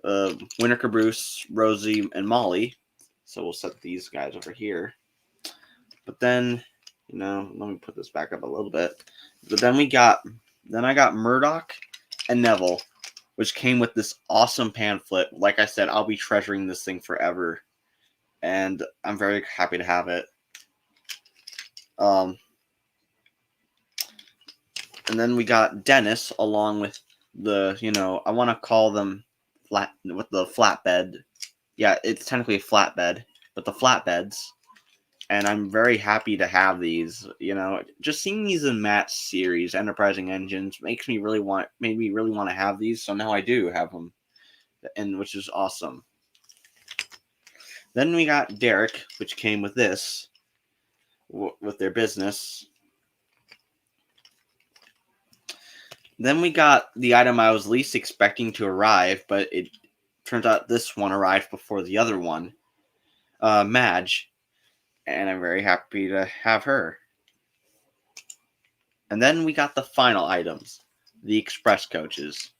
Winter Caboose, Rosie, and Molly. So we'll set these guys over here. But then, let me put this back up a little bit. But then I got Murdock and Neville, which came with this awesome pamphlet. Like I said, I'll be treasuring this thing forever, and I'm very happy to have it. And then we got Dennis along with the, I want to call them with the flatbed. Yeah, it's technically a flatbed, but the flatbeds. And I'm very happy to have these. Just seeing these in Matt's series, Enterprising Engines, made me really want to have these. So now I do have them, and which is awesome. Then we got Derek, which came with this, with their business. Then we got the item I was least expecting to arrive, but it turns out this one arrived before the other one, Madge, and I'm very happy to have her. And then we got the final items. the express coaches.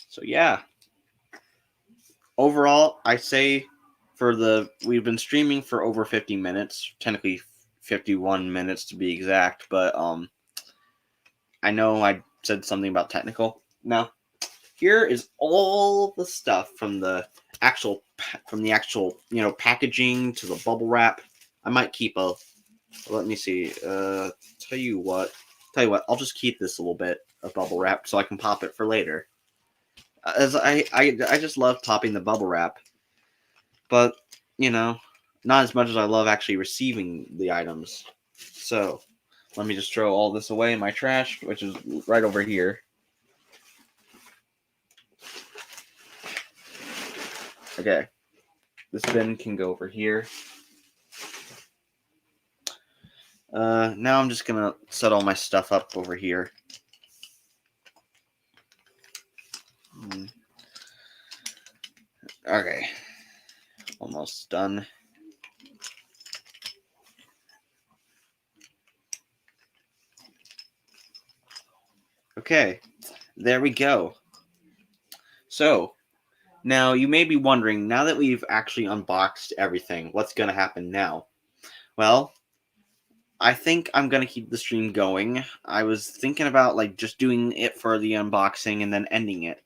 So yeah, overall, I say we've been streaming for over 50 minutes, technically 51 minutes to be exact, but I know I said something about technical. Now, here is all the stuff from the actual packaging to the bubble wrap. I might keep a. Let me see. Tell you what. I'll just keep this a little bit of bubble wrap so I can pop it for later. As I just love popping the bubble wrap, but not as much as I love actually receiving the items. So let me just throw all this away in my trash, which is right over here. Okay, this bin can go over here. Now I'm just gonna set all my stuff up over here. Okay, almost done. Okay, there we go. So, now you may be wondering, now that we've actually unboxed everything, what's gonna happen now? Well, I think I'm gonna keep the stream going. I was thinking about just doing it for the unboxing and then ending it.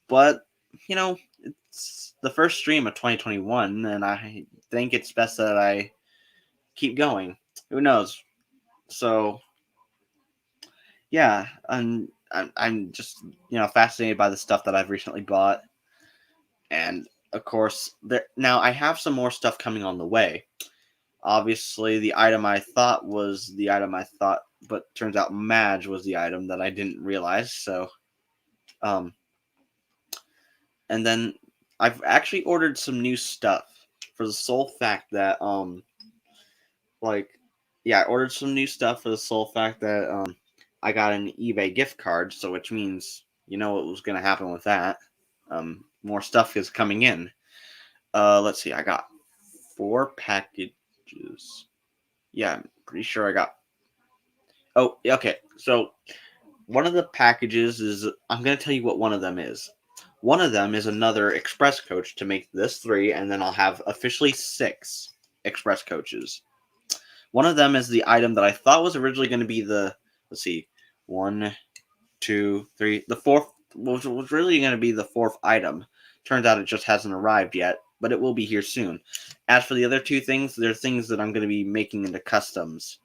But, it's the first stream of 2021, and I think it's best that I keep going. Who knows? So, yeah, I'm just fascinated by the stuff that I've recently bought, and of course, now I have some more stuff coming on the way. Obviously, the item I thought was the item I thought, but turns out Madge was the item that I didn't realize. So, and then I've actually ordered some new stuff for the sole fact that I ordered some new stuff for the sole fact that I got an eBay gift card, so which means what was going to happen with that. More stuff is coming in. Let's see, I got 4 packages. Yeah, I'm pretty sure I got. Oh, okay. So one of the packages is, I'm going to tell you what one of them is. One of them is another express coach to make this 3, and then I'll have officially 6 express coaches. One of them is the item that I thought was originally going to be let's see, 1, 2, 3, the fourth, was really going to be the 4th item. Turns out it just hasn't arrived yet, but it will be here soon. As for the other 2 things, they're things that I'm going to be making into customs.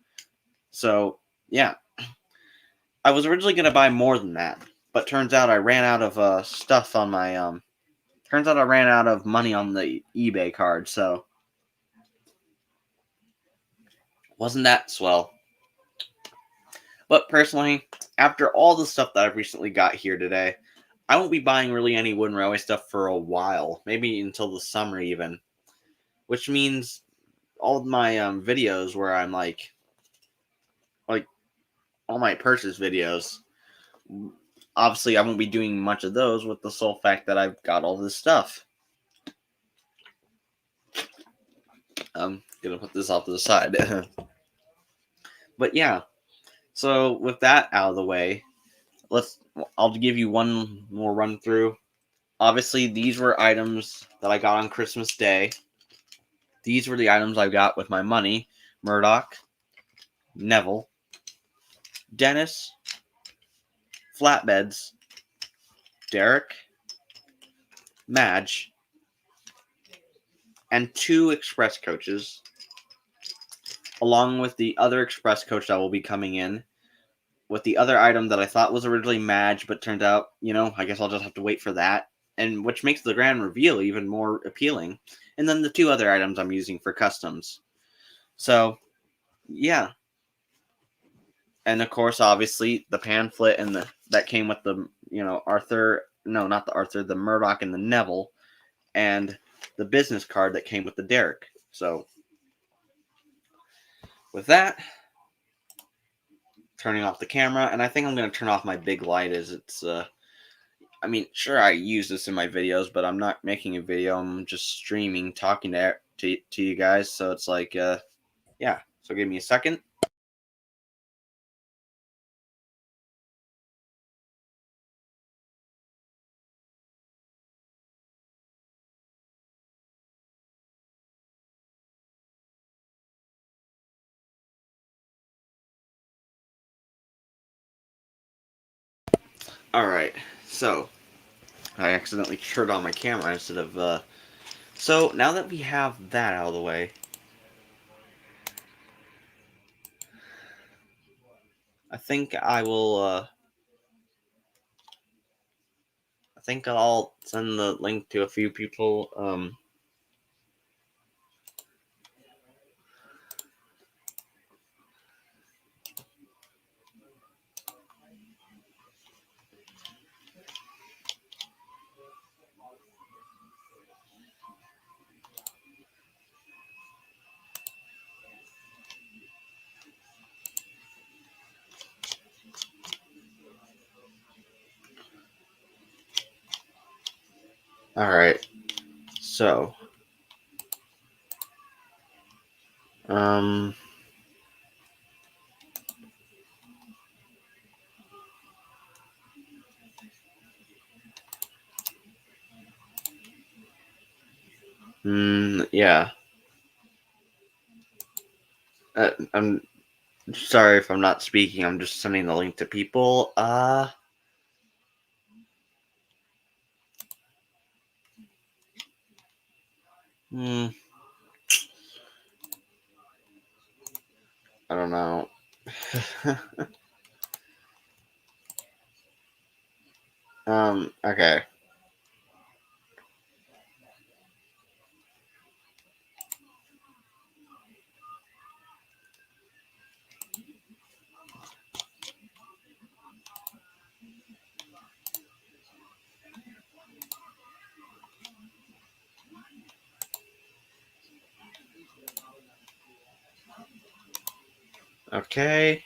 So, yeah. I was originally going to buy more than that, but turns out I ran out of stuff on my turns out I ran out of money on the eBay card, so wasn't that swell. But personally, after all the stuff that I've recently got here today, I won't be buying really any Wooden Railway stuff for a while, maybe until the summer even, which means all of my videos where I'm like all my purchase videos, obviously I won't be doing much of those with the sole fact that I've got all this stuff. I'm gonna put this off to the side. But yeah, so with that out of the way, I'll give you one more run through. Obviously, these were items that I got on Christmas Day. These were the items I got with my money. Murdock, Neville, Dennis, Flatbeds, Derek, Madge, and 2 express coaches, along with the other express coach that will be coming in, with the other item that I thought was originally Madge, but turned out, I guess I'll just have to wait for that, and which makes the grand reveal even more appealing. And then the 2 other items I'm using for customs. So, yeah. And of course, obviously, the pamphlet and that came with the, Arthur, no, not the Arthur, the Murdock and the Neville, and the business card that came with the Derek. So, with that, turning off the camera, and I think I'm going to turn off my big light as it's, sure, I use this in my videos, but I'm not making a video, I'm just streaming, talking to you guys, so it's like, yeah, so give me a second. Alright, so I accidentally turned on my camera instead of. So now that we have that out of the way, I think I will. I think I'll send the link to a few people. Alright, so. Um. Yeah. I'm sorry if I'm not speaking. I'm just sending the link to people. Hmm. I don't know. Okay. Okay.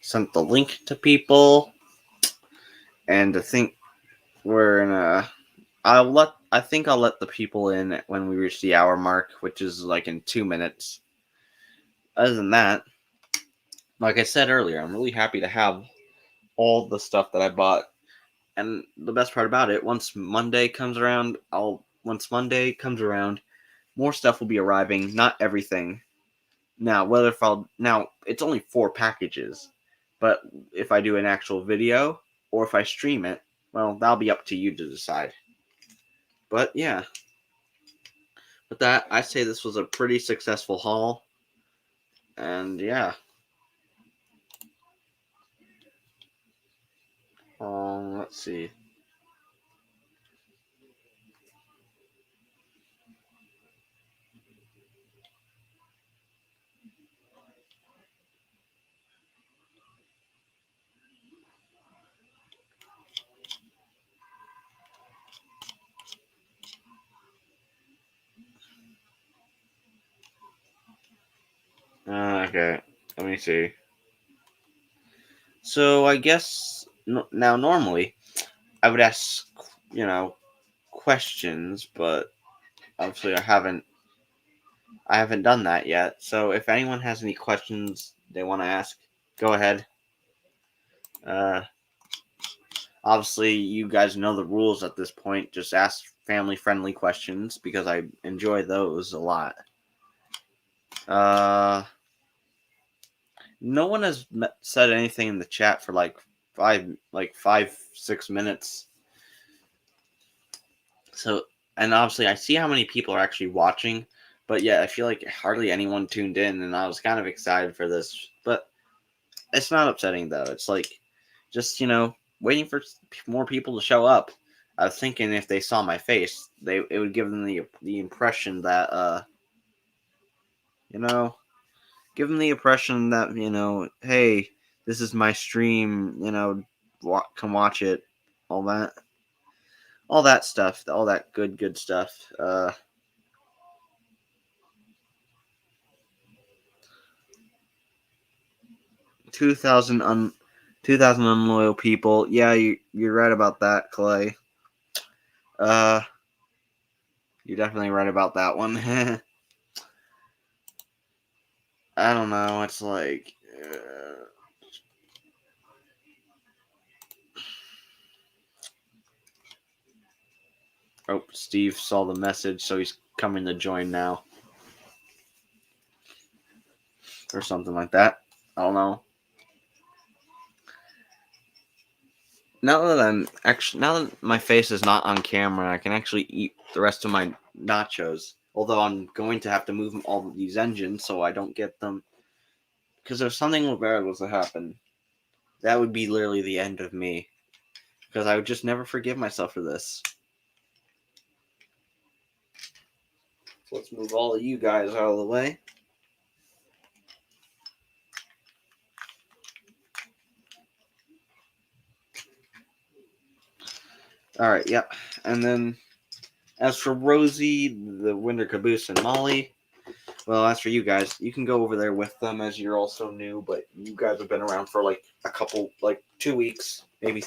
Sent the link to people. And I think we're in a. I think I'll let the people in when we reach the hour mark, which is like in 2 minutes. Other than that, like I said earlier, I'm really happy to have all the stuff that I bought. And the best part about it, once Monday comes around, more stuff will be arriving. Not everything. Now it's only 4 packages, but if I do an actual video or if I stream it, well, that'll be up to you to decide. But yeah, with that, I say this was a pretty successful haul, and yeah. Let's see. Okay, let me see. So I guess now normally I would ask, you know, questions, but obviously I haven't done that yet. So if anyone has any questions they want to ask, go ahead. Uh, Obviously, you guys know the rules at this point. Just ask family-friendly questions because I enjoy those a lot. Uh, no one has said anything in the chat for like 6 minutes. So, and obviously, I see how many people are actually watching, but yeah, I feel like hardly anyone tuned in, and I was kind of excited for this. But it's not upsetting though. It's like just waiting for more people to show up. I was thinking if they saw my face, it would give them the impression that you know give them the impression that hey, this is my stream. Come watch it. All that, all that stuff, all that good stuff. 2,000 2,000 unloyal people. Yeah, you're right about that, Clay. Uh, you're definitely right about that one. I don't know. It's like. Oh, Steve saw the message, so he's coming to join now. Or something like that. I don't know. now that my face is not on camera, I can actually eat the rest of my nachos. Although I'm going to have to move all of these engines so I don't get them. Because if something bad was to happen, that would be literally the end of me. Because I would just never forgive myself for this. So let's move all of you guys out of the way. Alright, yep. And then, as for Rosie, the Winter Caboose, and Molly, well, as for you guys, you can go over there with them as you're also new, but you guys have been around for like 2 weeks, maybe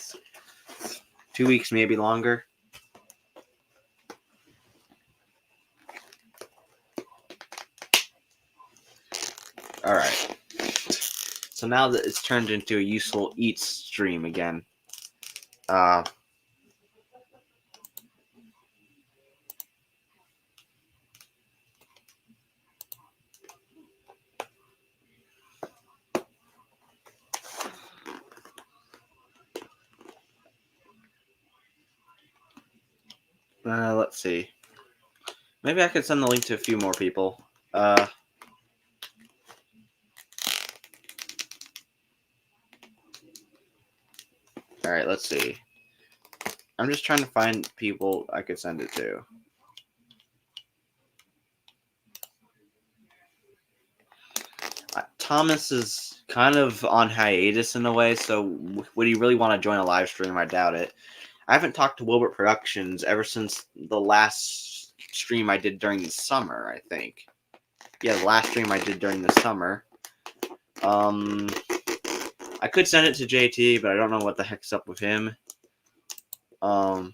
2 weeks, maybe longer. Alright. So now that it's turned into a useful eats stream again, uh, let's see. Maybe I could send the link to a few more people. Alright, let's see. I'm just trying to find people I could send it to. Thomas is kind of on hiatus in a way, so would he really want to join a live stream? I doubt it. I haven't talked to Wilbert Productions ever since the last stream I did during the summer, I think. Yeah, the last stream I did during the summer. I could send it to JT, but I don't know what the heck's up with him. Okay,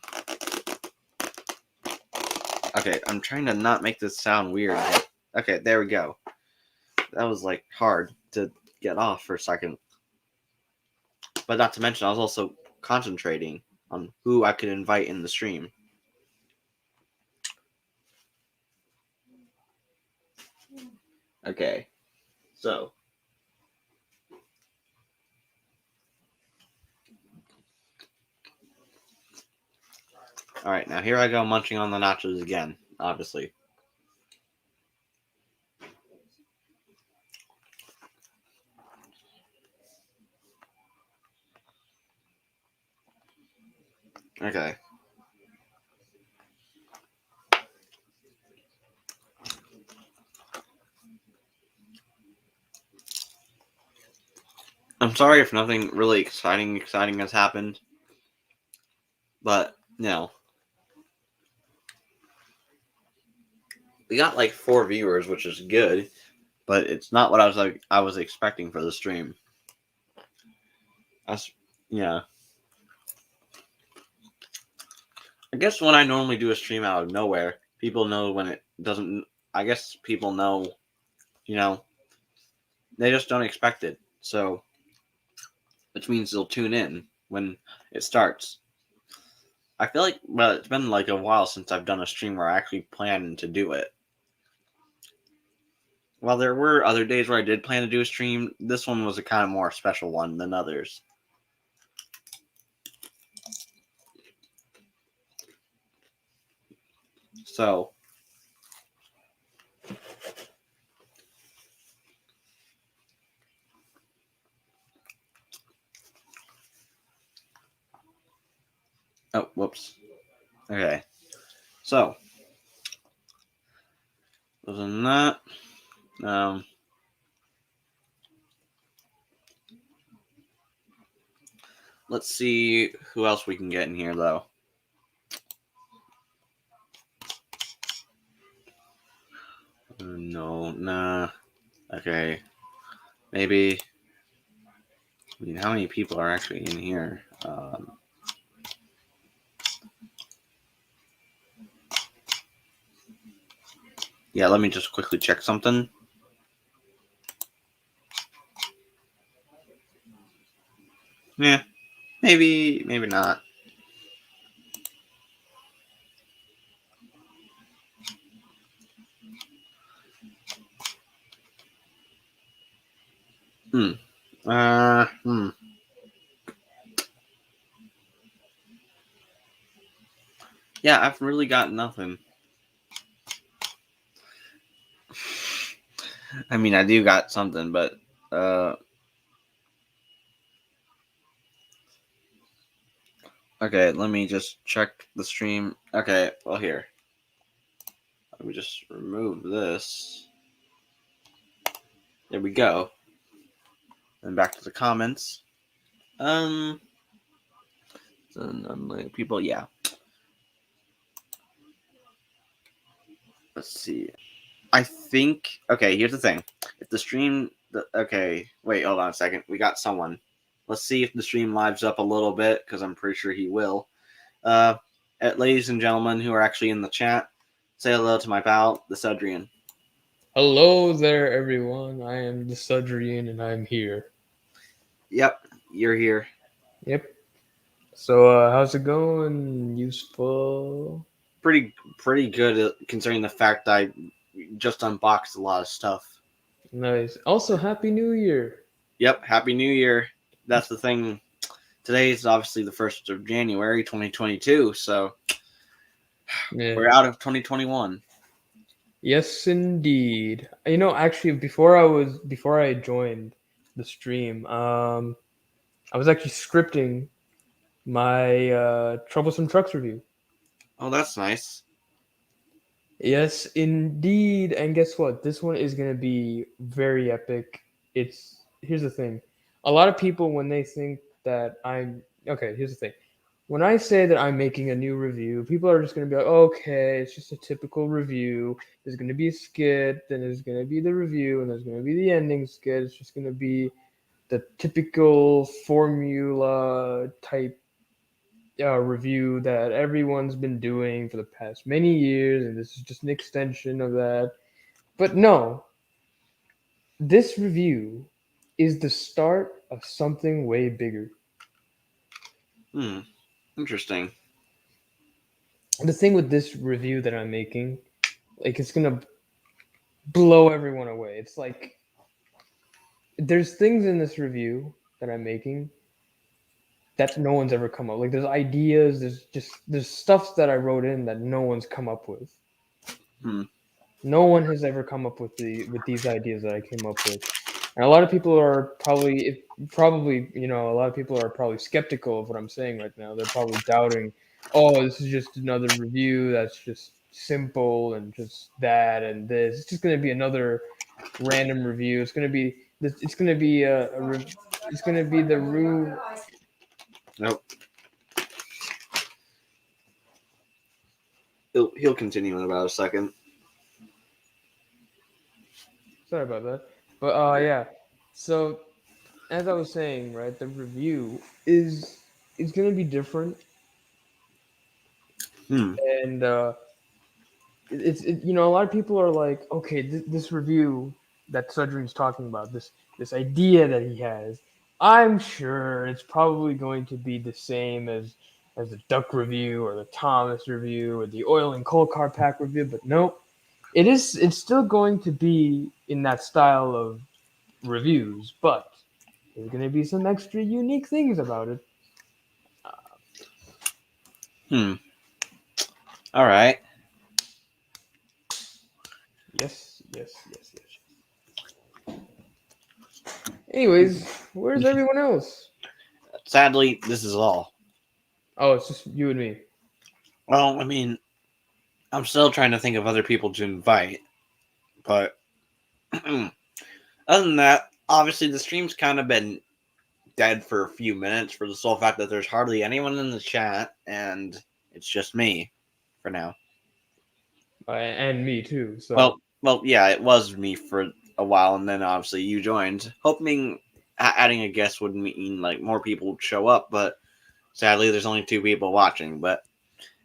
I'm trying to not make this sound weird. Okay, there we go. That was like hard to get off for a second. But not to mention, I was also concentrating on who I could invite in the stream. Okay, so. Alright, now here I go munching on the nachos again, obviously. Okay. I'm sorry if nothing really exciting has happened. But, we got like 4 viewers, which is good, but it's not what I was expecting for the stream. Yeah. I guess when I normally do a stream out of nowhere, people know when it doesn't. I guess people know, they just don't expect it. So, which means they'll tune in when it starts. I feel like, well, it's been like a while since I've done a stream where I actually planned to do it. While there were other days where I did plan to do a stream, this one was a kind of more special one than others. So, oh, whoops. Okay. So, other than that, let's see who else we can get in here, though. No, nah. Okay. Maybe. I mean, how many people are actually in here? Yeah, let me just quickly check something. Yeah, maybe not. Hmm. Yeah, I've really got nothing. I mean, I do got something, but okay, let me just check the stream. Okay, well here. Let me just remove this. There we go. And back to the comments. People, yeah. Let's see. I think. Okay, here's the thing. If the stream. Okay, wait, hold on a second. We got someone. Let's see if the stream lives up a little bit, because I'm pretty sure he will. Ladies and gentlemen who are actually in the chat, say hello to my pal, the Sudrian. Hello there, everyone. I am the Sudrian, and I'm here. Yep, you're here. Yep. So, how's it going? Useful. Pretty good considering the fact I just unboxed a lot of stuff. Nice. Also, Happy New Year. Yep, Happy New Year. That's the thing. Today is obviously the 1st of January, 2022, so Yeah. we're out of 2021. Yes, indeed. Actually, before I joined the stream, I was actually scripting my Troublesome Trucks review. Oh, that's nice. Yes, indeed. And guess what? This one is going to be very epic. Here's the thing. A lot of people, when they think that okay, here's the thing. When I say that I'm making a new review, people are just going to be like, okay, it's just a typical review. There's going to be a skit, then there's going to be the review, and there's going to be the ending skit. It's just going to be the typical formula type review that everyone's been doing for the past many years, and this is just an extension of that. But no, this review is the start of something way bigger. Interesting. The thing with this review that I'm making, like, it's gonna blow everyone away. It's like there's things in this review that I'm making that no one's ever come up. Like, there's ideas, there's stuff that I wrote in that no one's come up with. Hmm. No one has ever come up with these ideas that I came up with. And a lot of people are a lot of people are probably skeptical of what I'm saying right now. They're probably doubting, oh, this is just another review that's just simple and just that and this. It's just going to be another random review. It's going to be it's going to be it's going to be the rue. Nope. He'll continue in about a second. Sorry about that. But yeah. So as I was saying, right, the review is going to be different. Hmm. And a lot of people are like, okay, this review that Sudrin's talking about, this idea that he has, I'm sure it's probably going to be the same as the Duck review or the Thomas review or the Oil and Coal Car Pack review, but nope, it's still going to be in that style of reviews, but there's going to be some extra unique things about it. Hmm. All right. Yes, yes, yes, yes. Anyways, where's everyone else? Sadly, this is all. Oh, it's just you and me. Well, I mean, I'm still trying to think of other people to invite, but other than that, obviously the stream's kind of been dead for a few minutes for the sole fact that there's hardly anyone in the chat, and it's just me for now. And me too. So Well, yeah, it was me for a while, and then obviously you joined, hoping adding a guest would mean like more people would show up, but sadly there's only 2 people watching. But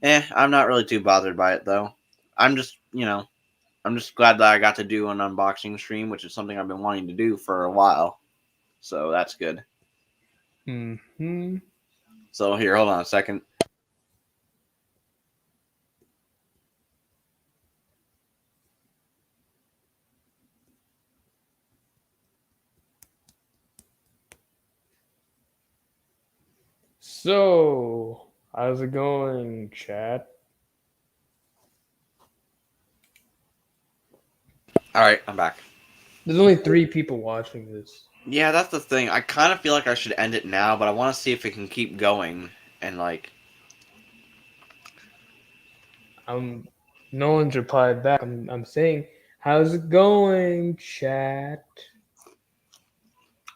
I'm not really too bothered by it though. I'm just I'm just glad that I got to do an unboxing stream, which is something I've been wanting to do for a while. So that's good. hmm So here, hold on a second. so how's it going, chat? All right, I'm back. There's only 3 people watching this. Yeah, that's the thing. I kind of feel like I should end it now, but I want to see if it can keep going and like. No one's replied back. I'm saying, how's it going, chat?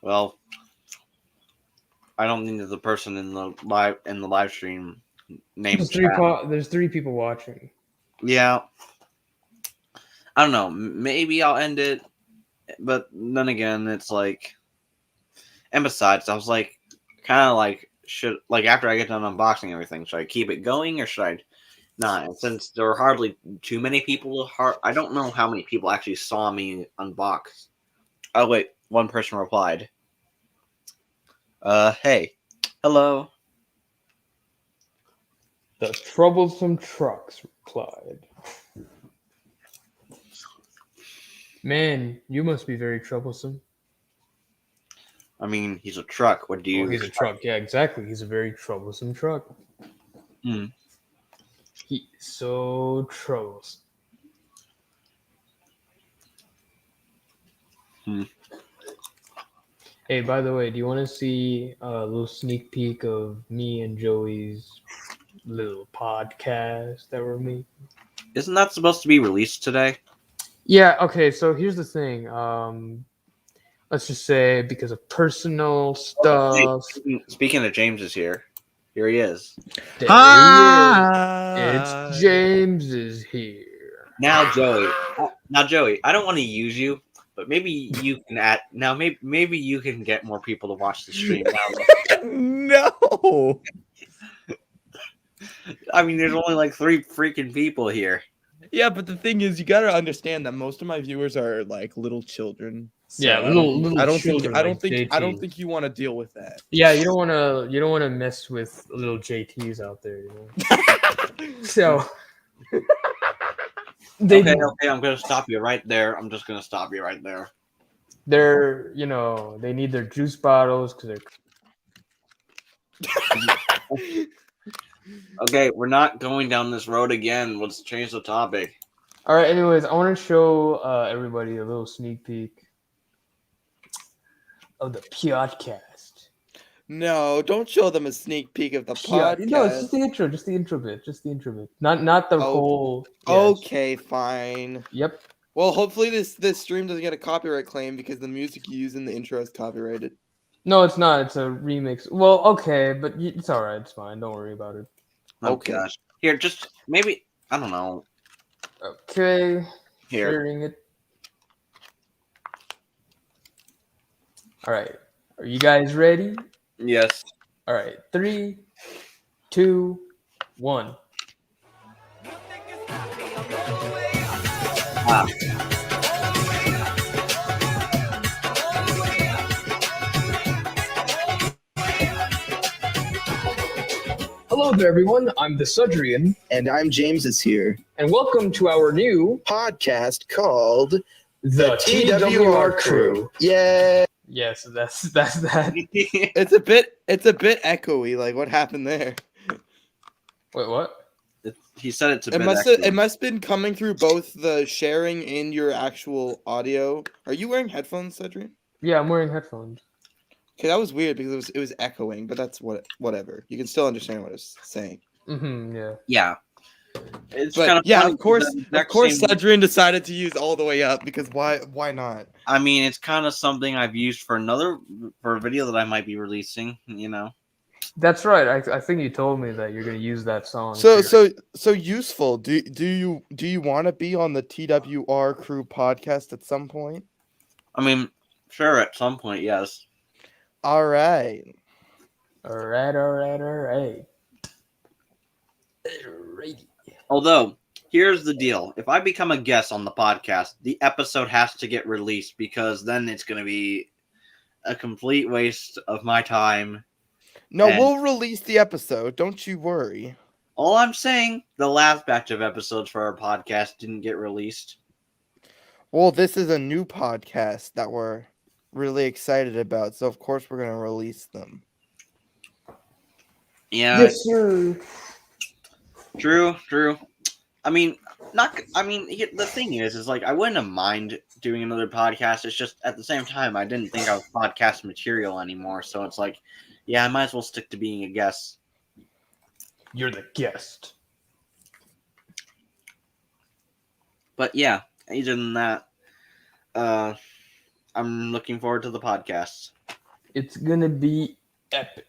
Well, I don't think there's a person in the live stream named There's Chat. There's 3 people watching. Yeah, I don't know. Maybe I'll end it, but then again, it's like. And besides, I was like, kind of like, should like after I get done unboxing everything, should I keep it going or should I not? And since there were hardly too many people, I don't know how many people actually saw me unbox. Oh wait, one person replied. Hey, hello. The troublesome trucks replied. Man, you must be very troublesome. I mean, he's a truck. What do you? Oh, he's a truck. Yeah, exactly. He's a very troublesome truck. Hmm. He's so troublesome. Hey, by the way, do you want to see a little sneak peek of me and Joey's little podcast that we're making? Isn't that supposed to be released today? Yeah, okay, so here's the thing. Let's just say because of personal stuff. Speaking of James is here. Here he is. There he is. It's James is here. Now, Joey, I don't want to use you, but maybe you can add. Now, maybe you can get more people to watch the stream. No. I mean, there's only like 3 freaking people here. Yeah, but the thing is, you gotta understand that most of my viewers are like little children. So Yeah, little I don't children think like I don't JT. think you want to deal with that. Yeah, you don't want to mess with little JTs out there, you know. So Okay, I'm gonna stop you right there. I'm just gonna stop you right there. they're they need their juice bottles because they're. Okay, we're not going down this road again. Let's change the topic. All right. Anyways, I want to show everybody a little sneak peek of the podcast. No, don't show them a sneak peek of the podcast. No, it's just the intro. Just the intro bit. Not the whole. Yeah, Okay, fine. Yep. Well, hopefully this stream doesn't get a copyright claim because the music you use in the intro is copyrighted. No, it's not. It's a remix. Well, okay, but it's all right. It's fine. Don't worry about it. Oh Okay. gosh. Here, just maybe I don't know. Okay. Here. Sharing it. All right. Are you guys ready? Yes. All right. 3, 2, 1. Ah. Hello there, everyone. I'm the Sudrian, And I'm James is here. and welcome to our new Podcast called The TWR Crew. Yay! Yes, that's that. It's a bit echoey. Like, what happened there? Wait, what? He said it's a It bit. must echoey. it must been coming through both the sharing and your actual audio. Are you wearing headphones, Cedric? Yeah, I'm wearing headphones. Okay, that was weird because it was echoing, but that's whatever. You can still understand what it's saying. Yeah. Yeah. It's But kind of yeah, funny of course, because the exact same- Cedric decided to use all the way up because why not? I mean, it's kind of something I've used for a video that I might be releasing. You know. That's right. I think you told me that you're gonna use that song. So for your- so useful. Do you want to be on the TWR Crew podcast at some point? I mean, sure, at some point, yes. All right. All right. Although, here's the deal: if I become a guest on the podcast, the episode has to get released because then it's going to be a complete waste of my time. No, And- we'll release the episode. Don't you worry. All I'm saying, the last batch of episodes for our podcast didn't get released. Well, this is a new podcast that we're really excited about, so of course we're gonna release them. Yeah, Yes, sir. true. I mean, Not. I mean, the thing is like I wouldn't have mind doing another podcast. It's just at the same time I didn't think I was podcast material anymore. So it's like, yeah, I might as well stick to being a guest. You're the guest. But yeah, other than that, I'm looking forward to the podcast. It's gonna be epic.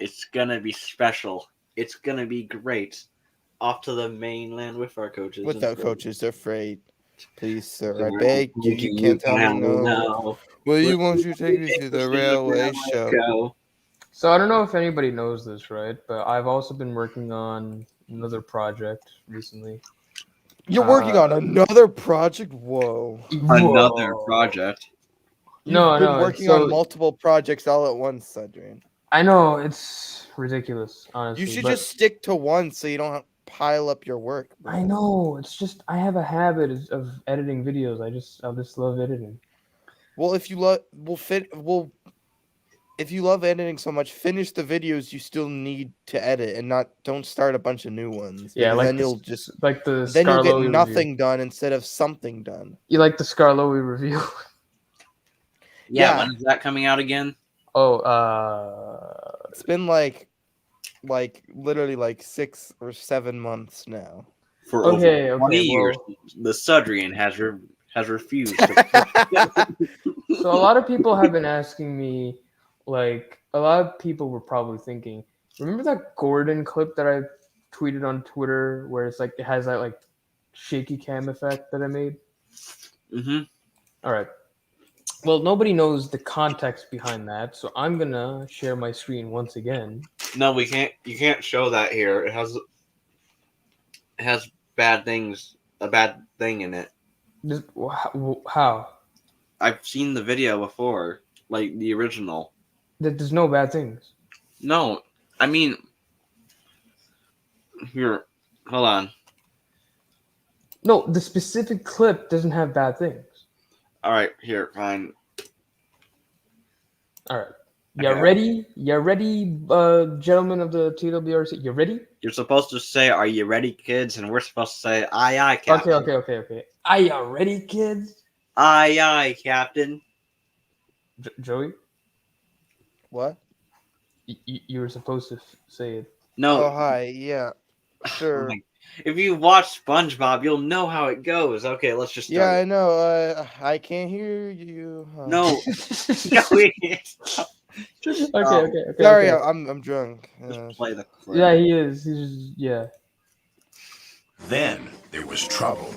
It's gonna be special. It's gonna be great. Off to the mainland with our coaches. Without coaches, they're afraid. Please, sir, I beg you can't tell me no. Will you, won't you take me to the railway show? So I don't know if anybody knows this, right? But I've also been working on another project recently. You're working on another project? Whoa. Another project? You've been working on multiple projects all at once, Adrian. I know, it's ridiculous, honestly. You should just stick to one so you don't pile up your work. Bro. I know, it's just I have a habit of editing videos. I just love editing. Well, if you if you love editing so much, finish the videos you still need to edit and don't start a bunch of new ones. Yeah, like then you'll get Scarlowi nothing review. done instead of something done. You like the Scarlowi review? Yeah, when is that coming out again? Oh, it's been literally 6 or 7 months now. For over 20 years, the Sudrian has refused. So a lot of people have been asking me, a lot of people were probably thinking, remember that Gordon clip that I tweeted on Twitter where it's it has that shaky cam effect that I made? Mm-hmm. All right. Well, nobody knows the context behind that, so I'm gonna share my screen once again. No, we can't. You can't show that here. It has bad things. A bad thing in it. How? I've seen the video before, like the original. There's no bad things. No, I mean, here, hold on. No, the specific clip doesn't have bad things. All right, here, fine. All right. You ready? You ready, gentlemen of the TWRC? You ready? You're supposed to say, "Are you ready, kids?" And we're supposed to say, "Aye, aye, Captain." Okay. Are you ready, kids? Aye, aye, Captain. Joey? What? You were supposed to say it. No. Oh, hi. Yeah. Sure. If you watch SpongeBob, you'll know how it goes. Okay, let's just start. Yeah, I know. I can't hear you. No. Okay. Sorry, I'm drunk. Just play the clip. Yeah, he is. He's just, yeah. Then there was trouble.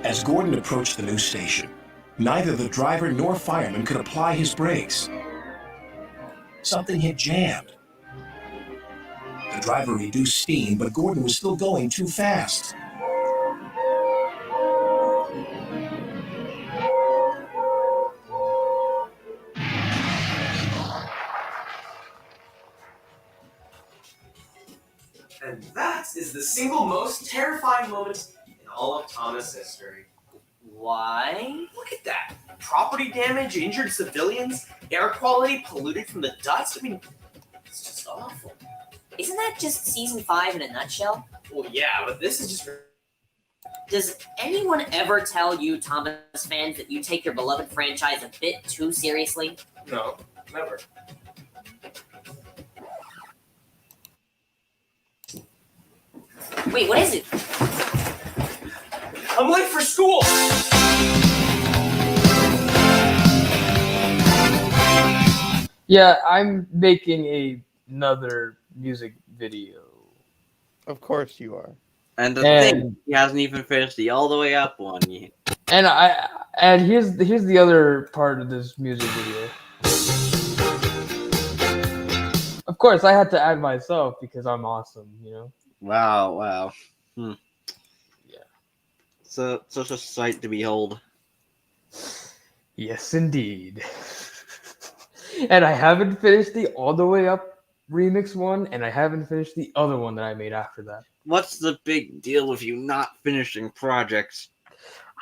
As Gordon approached the new station, neither the driver nor fireman could apply his brakes. Something had jammed. The driver reduced steam, but Gordon was still going too fast. And that is the single most terrifying moment in all of Thomas history. Why? Look at that. Property damage, injured civilians, air quality polluted from the dust. I mean, it's just awful. Isn't that just season 5 in a nutshell? Well, yeah, but this is just... Does anyone ever tell you, Thomas fans, that you take your beloved franchise a bit too seriously? No, never. Wait, what is it? I'm late for school! Yeah, I'm making another music video. Of course you are. And the thing, he hasn't even finished the all the way up one yet. And here's the other part of this music video. Of course, I had to add myself because I'm awesome, you know. Wow. Yeah. So such a sight to behold. Yes, indeed. And I haven't finished the all the way up remix one, and I haven't finished the other one that I made after that. What's the big deal with you not finishing projects?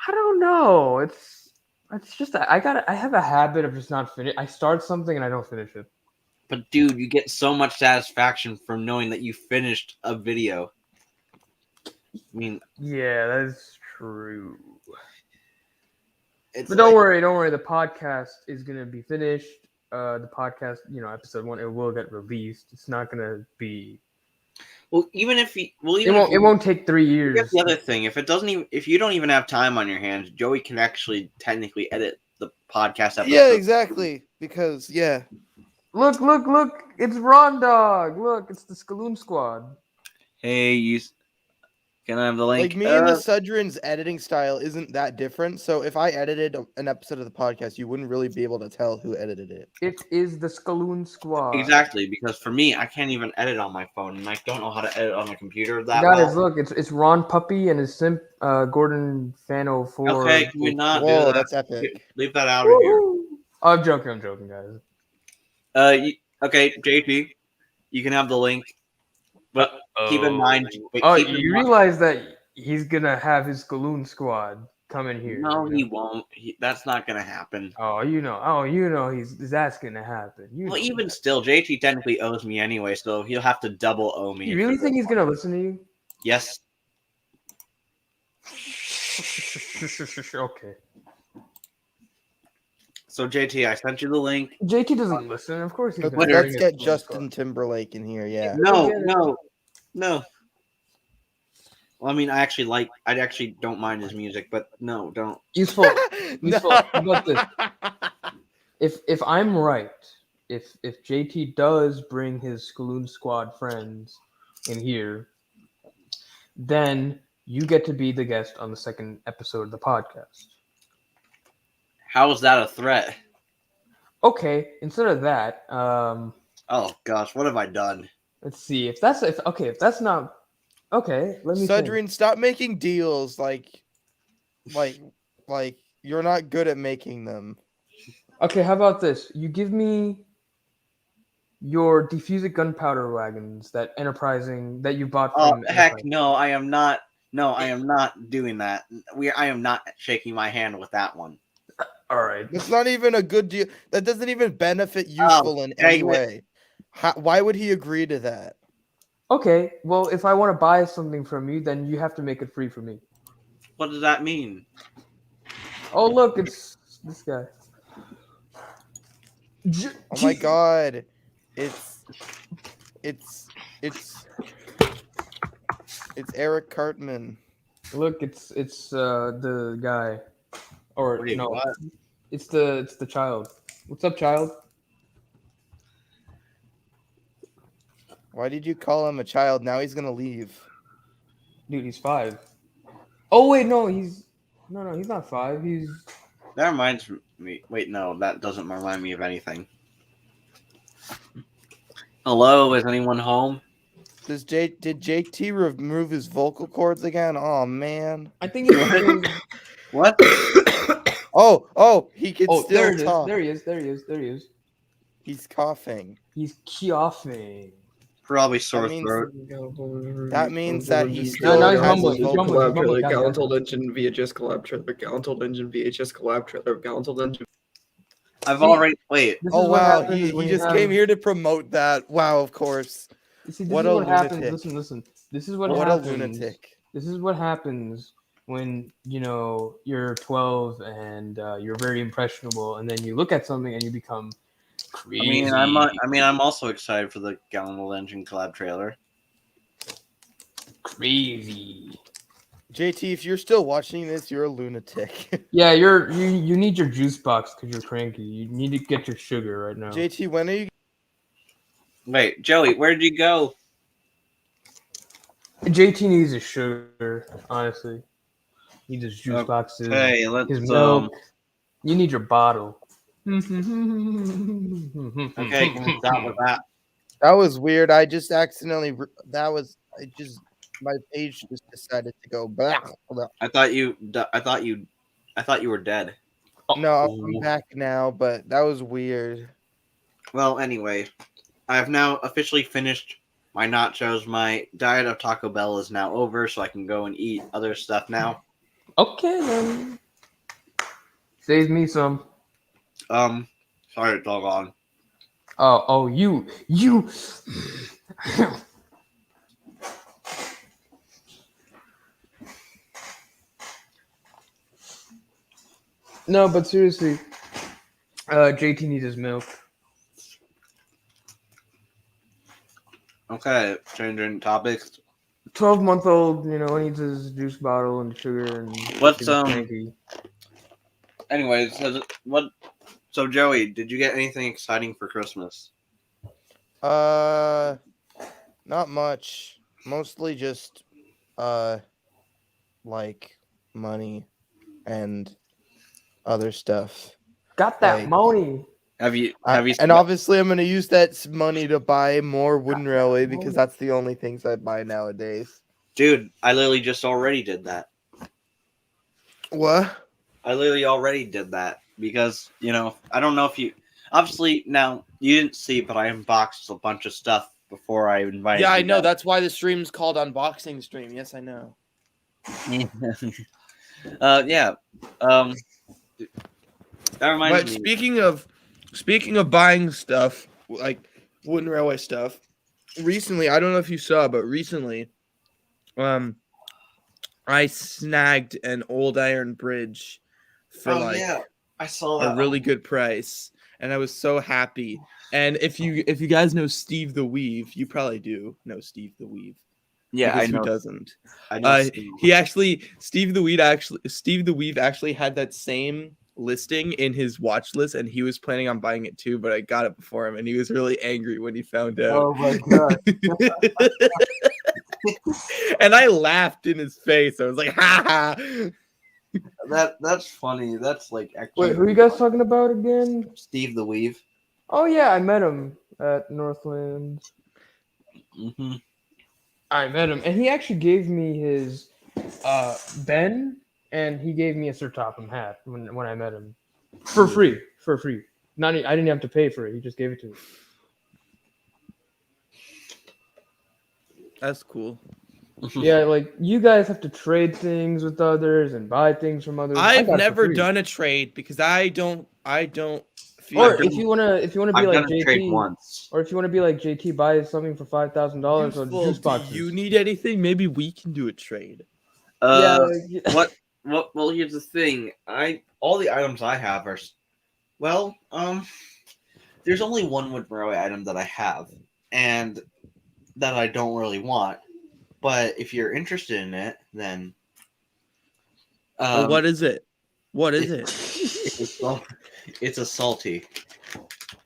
I don't know. It's just I have a habit of just not finish. I start something and I don't finish it. But dude, you get so much satisfaction from knowing that you finished a video. mean, Yeah, that's true. it's But don't like, worry. The podcast is gonna be finished. The podcast, episode 1, it will get released. It's not gonna be. well, even if you, well, It even won't. if It won't take 3 here's years. the other thing. If it doesn't even, if you don't even have time on your hands, Joey can actually technically edit the podcast episode. Yeah, exactly. Because Look! It's Ron Dog. Look, it's the Skaloon Squad. Hey, can I have the link? like me and the Sudrin's editing style isn't that different. So if I edited an episode of the podcast, you wouldn't really be able to tell who edited it. It is the Skaloon Squad. Exactly, because for me, I can't even edit on my phone, and I don't know how to edit on my computer that Guys, well. look, it's Ron Puppy and his simp Gordon Fano 4. Okay, can we not do Whoa, that? that's epic. Leave that out of here. Woohoo! I'm joking, guys. Okay, JP, you can have the link, but keep in mind. You realize that he's gonna have his Skaloon Squad come in here? No, he won't. That's not gonna happen. That's gonna happen. Well, even still, JT technically owes me anyway, so he'll have to double owe me. You really think he's gonna listen to you? Yes. Okay. So JT, I sent you the link. JT doesn't listen. Of course he's Okay, gonna. let's get Justin Timberlake in here. Yeah. No. Well, I mean, I actually don't mind his music, but no, don't. Useful. How about this? If I'm right, if JT does bring his Skaloon Squad friends in here, then you get to be the guest on the second episode of the podcast. How is that a threat? Okay, instead of that, Oh gosh, what have I done? let's see if that's not okay. Let me think. Sudrin, stop making deals. Like you're not good at making them. Okay, how about this? You give me your defused gunpowder wagons that you bought Oh from. heck, Enterprise. no! I am not. No, I am not doing that. I am not shaking my hand with that one. All right. That's not even a good deal. That doesn't even benefit Useful in any way. Why would he agree to that? Okay, well, if I want to buy something from you, then you have to make it free for me. What does that mean? Oh, look, it's this guy. Oh my god. It's Eric Cartman. Look, it's the guy, or Wait, no, what? it's the child. What's up, child? Why did you call him a child? Now he's gonna leave. Dude, he's 5. Oh wait, no, he's not 5. He's That reminds me. Wait, no, that doesn't remind me of anything. Hello, is anyone home? Did JT remove his vocal cords again? Oh man. I think he's. What? Oh, he can Oh, there still it talk. is. There he is. He's coughing. He's coughing. Probably sore means- throat. That means that he's No, still he's has mumbling, his he's vocal mumbling. cords. Gallantold engine VHS collab trailer. Gallantold engine VHS collab trailer. Gallantold engine. I've already wait. This Oh is what wow, happens he when you just have- came here to promote that. Wow, of course. See, this What is a what happens. lunatic. Listen. This is what What happens. a lunatic. This is what happens when you're 12 and you're very impressionable, and then you look at something and you become crazy. I'm also excited for the Gallantold Engine collab trailer. Crazy. JT, if you're still watching this, you're a lunatic. Yeah, you need your juice box because you're cranky. You need to get your sugar right now. JT, when are you? Wait, Joey, where did you go? JT needs his sugar, honestly. He needs his juice boxes. Hey, let's His milk. You need your bottle. Okay, can we stop with that? That was weird. I just accidentally. My page just decided to go back. I thought you were dead. No, I'm back now, but that was weird. Well, anyway, I have now officially finished my nachos. My diet of Taco Bell is now over, so I can go and eat other stuff now. Okay, then. Save me some. Sorry, doggone. Oh, you. No, but seriously, JT needs his milk. Okay, changing topics. 12-month-old, needs his juice bottle and sugar and What's he's cranky. Anyways, so Joey, did you get anything exciting for Christmas? Not much. Mostly just like money and other stuff. Got that Like, money. Have you and obviously I'm gonna use that money to buy more wooden railway because that's the only things I buy nowadays. Dude, I literally just already did that. What? I literally already did that because, I don't know if you obviously now you didn't see, but I unboxed a bunch of stuff before I invited Yeah, you I know. guys. That's why the stream's called unboxing stream. Yes, I know. Yeah. That reminds But me. speaking of buying stuff like wooden railway stuff, recently I don't know if you saw, but recently, I snagged an old iron bridge for Yeah, I saw that. a really good price, and I was so happy. And if you guys know Steve the Weave, you probably do know Steve the Weave. Yeah, Because I know. who doesn't? I know. Steve the Weave actually had that same listing in his watch list, and he was planning on buying it too, but I got it before him, and he was really angry when he found out. Oh my god. And I laughed in his face. I was like, ha ha. That's funny. That's like actually. Wait, who are you guys talking about again? Steve the Weave. Oh yeah, I met him at Northland. Mm-hmm. I met him, and he actually gave me his Ben, and he gave me a Sir Topham hat when I met him for free. I didn't have to pay for it. He just gave it to me. That's cool. Yeah, like you guys have to trade things with others and buy things from others. I've never done a trade because I don't feel. Or if you wanna be like done a trade JT, once. or if you wanna be like JT, buy something for $5,000 or juice boxes. Do you need anything? Maybe we can do a trade. Yeah. Well, here's the thing. All the items I have are, there's only one wood railway item that I have, and that I don't really want. But if you're interested in it, then What is it? What is it? It's a salty.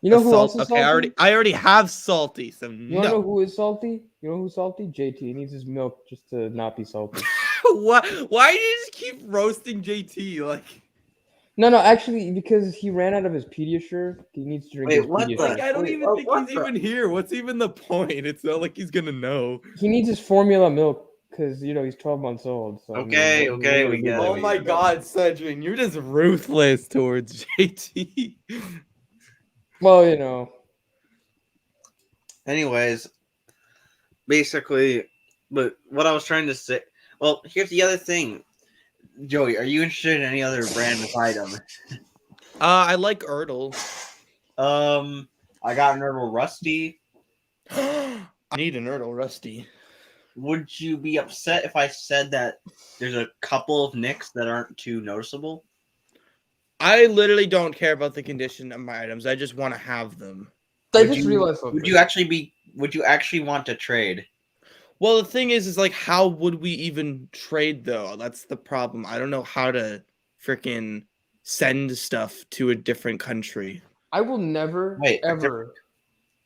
You know who else is okay, salty? I already have salty, so You wanna know who is salty? You know who's salty? JT. He needs his milk just to not be salty. What? Why do you just keep roasting JT? Like, No, actually, because he ran out of his Pediasure. He needs to drink his Pediasure. I don't even think he's even here. What's even the point? It's not like he's gonna know. He needs his formula milk because he's 12 months old. So Okay, we get it. Oh my God, Cedric, you're just ruthless towards JT. Well, Anyways, basically, but what I was trying to say. Well, here's the other thing. Joey, are you interested in any other brand of item? I like Erdl. I got an Erdl Rusty. I need an Erdl Rusty. Would you be upset if I said that there's a couple of nicks that aren't too noticeable? I literally don't care about the condition of my items. I just want to have them. I just realized something. Would you actually want to trade? Well, the thing is like, how would we even trade, though? That's the problem. I don't know how to freaking send stuff to a different country. I will never, ever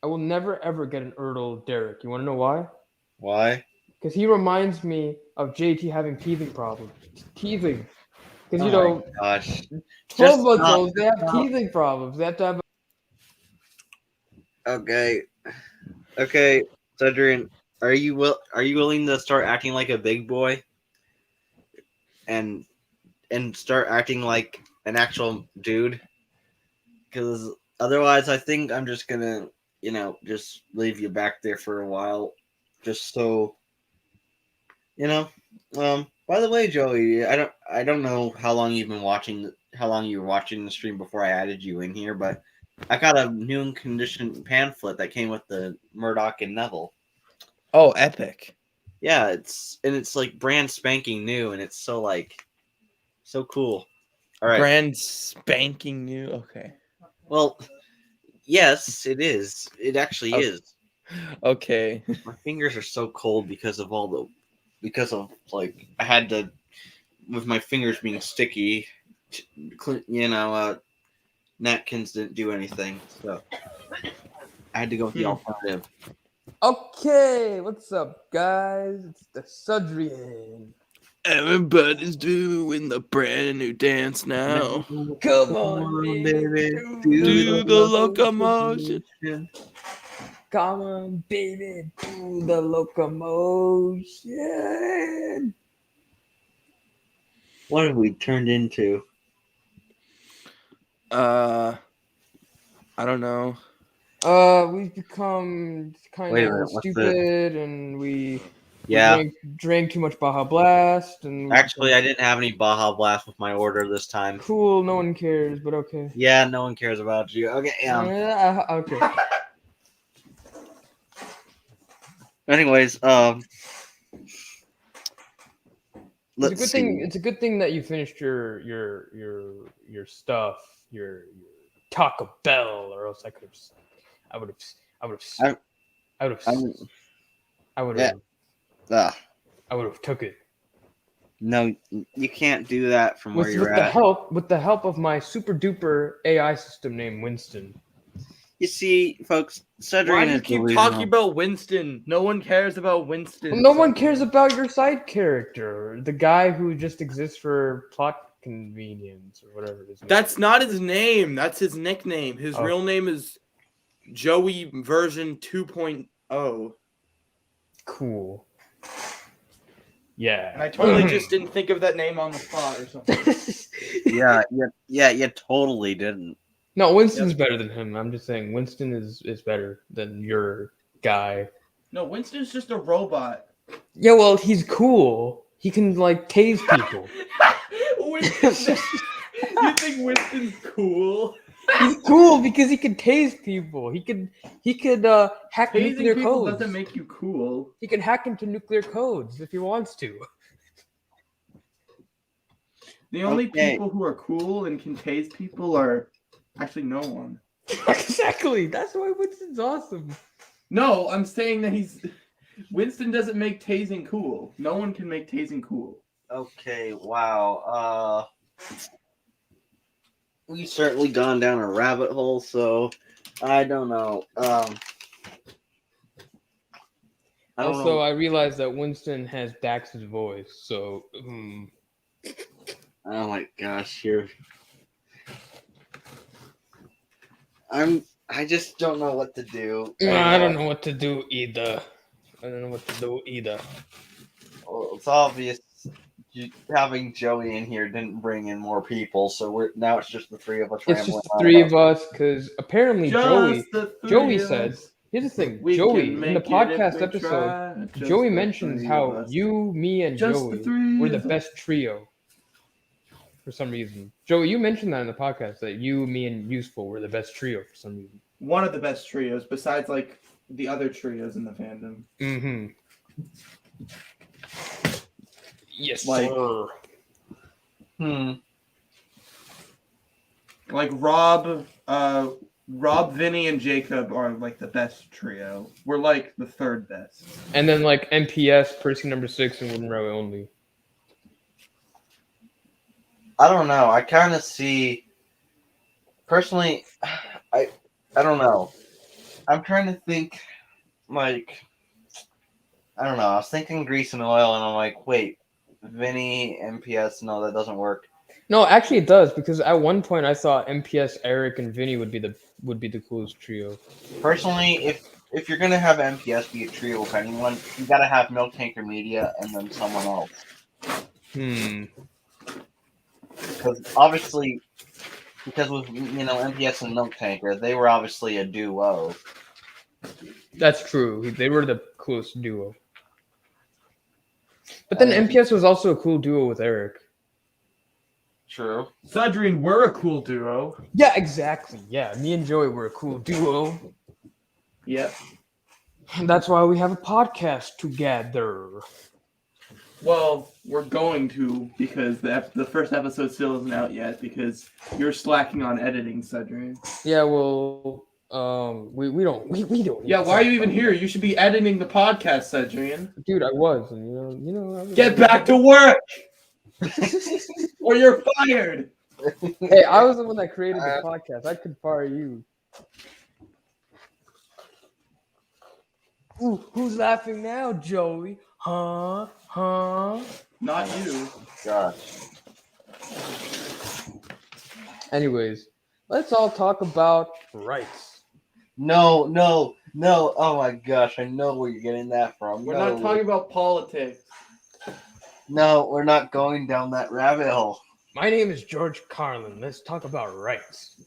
get an Erdl Derek. You want to know why? Why? Because he reminds me of JT having teething problems. Teething. Because, Oh my gosh. 12 months old, they have teething problems. They have to have. Okay, Cedric. Are you willing to start acting like a big boy and start acting like an actual dude? Because otherwise, I think I'm just gonna, just leave you back there for a while, just so, By the way, Joey, I don't know how long you were watching the stream before I added you in here, but I got a new and conditioned pamphlet that came with the Murdock and Neville. Oh, epic. Yeah, it's like brand spanking new, and it's so cool. All right. Brand spanking new. Okay. Well, yes, it is. It actually Okay. is. Okay. My fingers are so cold because of like I had to with my fingers being sticky. Napkins didn't do anything, so I had to go with the alternative. Okay, what's up, guys? It's the Sudrian. Everybody's doing the brand new dance now. Come on, baby, Do the locomotion. Come on, baby, do the locomotion. What have we turned into? I don't know. We've become kind Wait a of minute, what's the- stupid, and we Yeah, drank too much Baja Blast, and actually, I didn't have any Baja Blast with my order this time. cool. No one cares, but okay. Yeah, no one cares about you. Okay, Okay. Anyways, let's It's a good see. thing. It's a good thing that you finished your stuff, your Taco Bell, or else I would have, Ah, I would have took it. no, you can't do that from where With you're the at. help of my super duper AI system named Winston. You see, folks, Why Cedric do you is keep delusional. talking about Winston? No one cares about Winston. Well, no one cares about your side character, the guy who just exists for plot convenience or whatever it is. That's not his name. That's his nickname. His Oh. real name is Joey version 2.0. Cool. Yeah. And I totally just didn't think of that name on the spot or something. Yeah, you totally didn't. No, Winston's better than him. I'm just saying Winston is better than your guy. No, Winston's just a robot. Yeah, well, he's cool. He can like tase people. You think Winston's cool? He's cool because he can tase people. He could hack Tasing nuclear people codes. doesn't make you cool. He can hack into nuclear codes if he wants to. The only Okay. people who are cool and can tase people are actually no one. Exactly. That's why Winston's awesome. No, I'm saying that Winston doesn't make tasing cool. No one can make tasing cool. Okay, wow. We've certainly gone down a rabbit hole, so I don't know. I don't Also, know. I realized that Winston has Dax's voice, so Oh my gosh, I just don't know what to do. I don't know what to do either. Well, it's obvious having Joey in here didn't bring in more people, so now it's just the three of us. It's just rambling the on three about- of us, because apparently Joey said, here's the thing, Joey, in the podcast episode, Joey mentions how you, me, and Joey were the best trio. For some reason. Joey, you mentioned that in the podcast, that you, me, and Useful were the best trio for some reason. One of the best trios, besides like the other trios in the fandom. Mm-hmm. Yes, Like- sir. Like Rob, Vinny, and Jacob are like the best trio. We're like the third best. And then like MPS, Percy number 6, and Monroe only. I don't know. I kind of see. Personally, I don't know. I'm trying to think. Like, I don't know. I was thinking grease and oil, and I'm like, wait, Vinny, MPS. No, that doesn't work. No, actually it does, because at one point I thought MPS, Eric, and Vinny would be the coolest trio. Personally, if you're gonna have MPS be a trio with anyone, you gotta have Milk Tanker Media and then someone else. Because obviously, with MPS and Milk Tanker, they were obviously a duo. That's true. They were the coolest duo. But then MPS was also a cool duo with Eric. True. Sadrine, we're a cool duo. Yeah, exactly. Yeah, me and Joey were a cool duo. Yep. And that's why we have a podcast together. Well, we're going to because the first episode still isn't out yet because you're slacking on editing, Cedric. Yeah, well, we don't we don't. Yeah, why are you even here? You should be editing the podcast, Cedric. Dude, I was, and I was, Get back to work, or you're fired. Hey, I was the one that created the podcast. I could fire you. Ooh, who's laughing now, Joey? Huh? Not you. Gosh. Anyways, let's all talk about rights. No. Oh my gosh, I know where you're getting that from. We're not talking about politics. No, we're not going down that rabbit hole. My name is George Carlin. Let's talk about rights.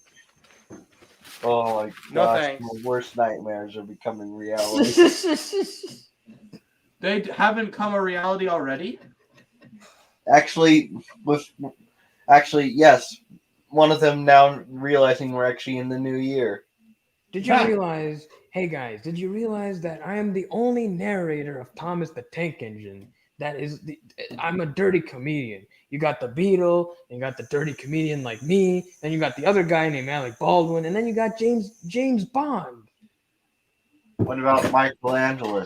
Oh my No gosh, thanks. my worst nightmares are becoming reality. They haven't come a reality already? Actually, yes. One of them now realizing we're actually in the new year. Did you realize, hey guys, did you realize that I am the only narrator of Thomas the Tank Engine? I'm a dirty comedian. You got the Beatle, and you got the dirty comedian like me, then you got the other guy named Alec Baldwin, and then you got James Bond. What about Michelangelo?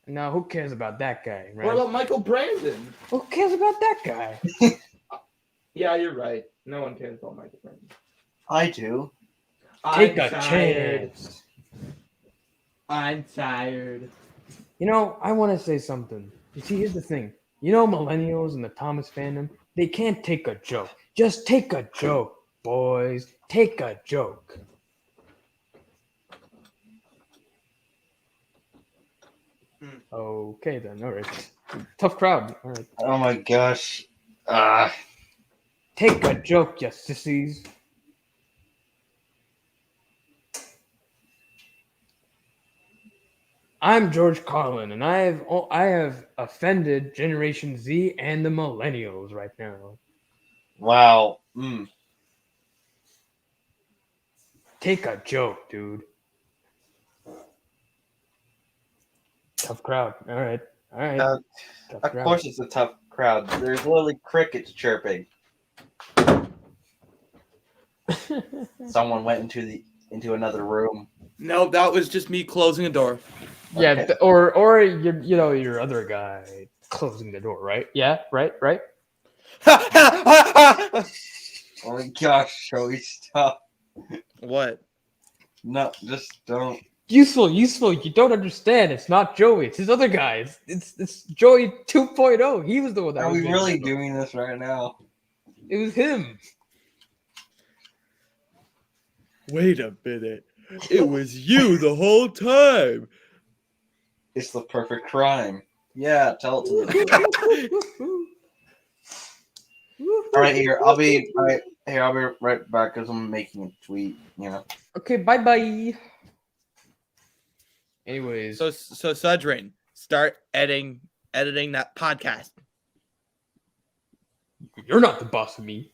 Now, who cares about that guy, right? What about Michael Brandon? Who cares about that guy? Yeah, you're right. No one cares about Michael Brandon. I do. Take a chance. I'm tired. I want to say something. You see, here's the thing. Millennials and the Thomas fandom, they can't take a joke. Just take a joke, boys. Take a joke. Okay, then. All right. Tough crowd. All right. Oh my gosh. Take a joke, you sissies. I'm George Carlin, and I have offended Generation Z and the Millennials right now. Wow. Take a joke, dude. Tough crowd. All right. Of course it's a tough crowd. There's literally crickets chirping. Someone went into another room. No, that was just me closing a door. Yeah, Okay. or your other guy closing the door, right? Yeah, right. Oh my gosh, Joey, stop. What? No, just don't. Useful. You don't understand. It's not Joey. It's his other guy. It's Joey 2.0. He was the one that Are was we being really handled. doing this right now? It was him. Wait a minute. It was you the whole time. It's the perfect crime. Yeah, tell it to me. All right, I'll be right back because I'm making a tweet. Okay, bye. Anyways, So Sudrin, start editing that podcast. you're not the boss of me.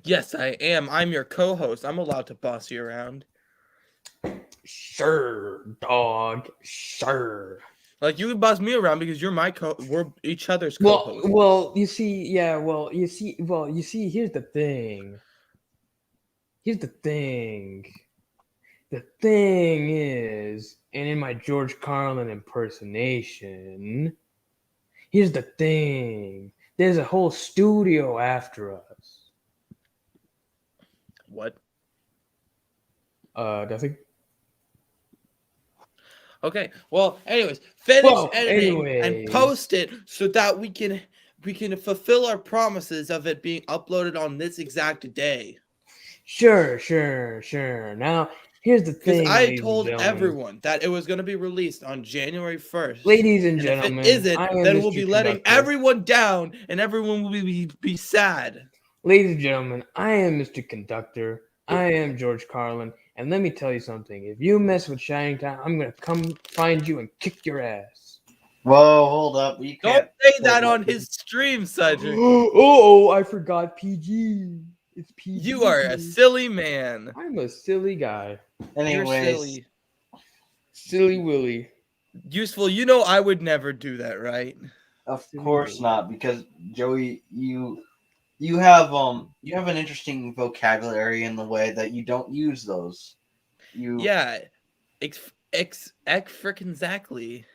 Yes, I am. I'm your co-host. I'm allowed to boss you around. Sure, dog. Sure. Like you can boss me around because you're we're each other's co-host. Well, you see, here's the thing. The thing is, and in my George Carlin impersonation, here's the thing. There's a whole studio after us. What? Nothing. Okay. Well, anyways, finish editing and post it so that we can fulfill our promises of it being uploaded on this exact day. Sure. Now, here's the thing. Because I ladies told and gentlemen. everyone that it was going to be released on January 1st. Ladies and And gentlemen, if it isn't, I am then Mr. we'll be letting Conductor. everyone down and everyone will be sad. Ladies and gentlemen, I am Mr. Conductor. I am George Carlin. And let me tell you something. If you mess with Shining Town, I'm going to come find you and kick your ass. Whoa, hold up. You Don't can't say that on his stream, Cedric. Oh, I forgot PG. It's PG. You are a silly man. I'm a silly guy. You're Anyways, silly. Silly Willy. Useful. I would never do that, right? Of course not, because Joey, you have an interesting vocabulary in the way that you don't use those. Yeah, frickin' exactly.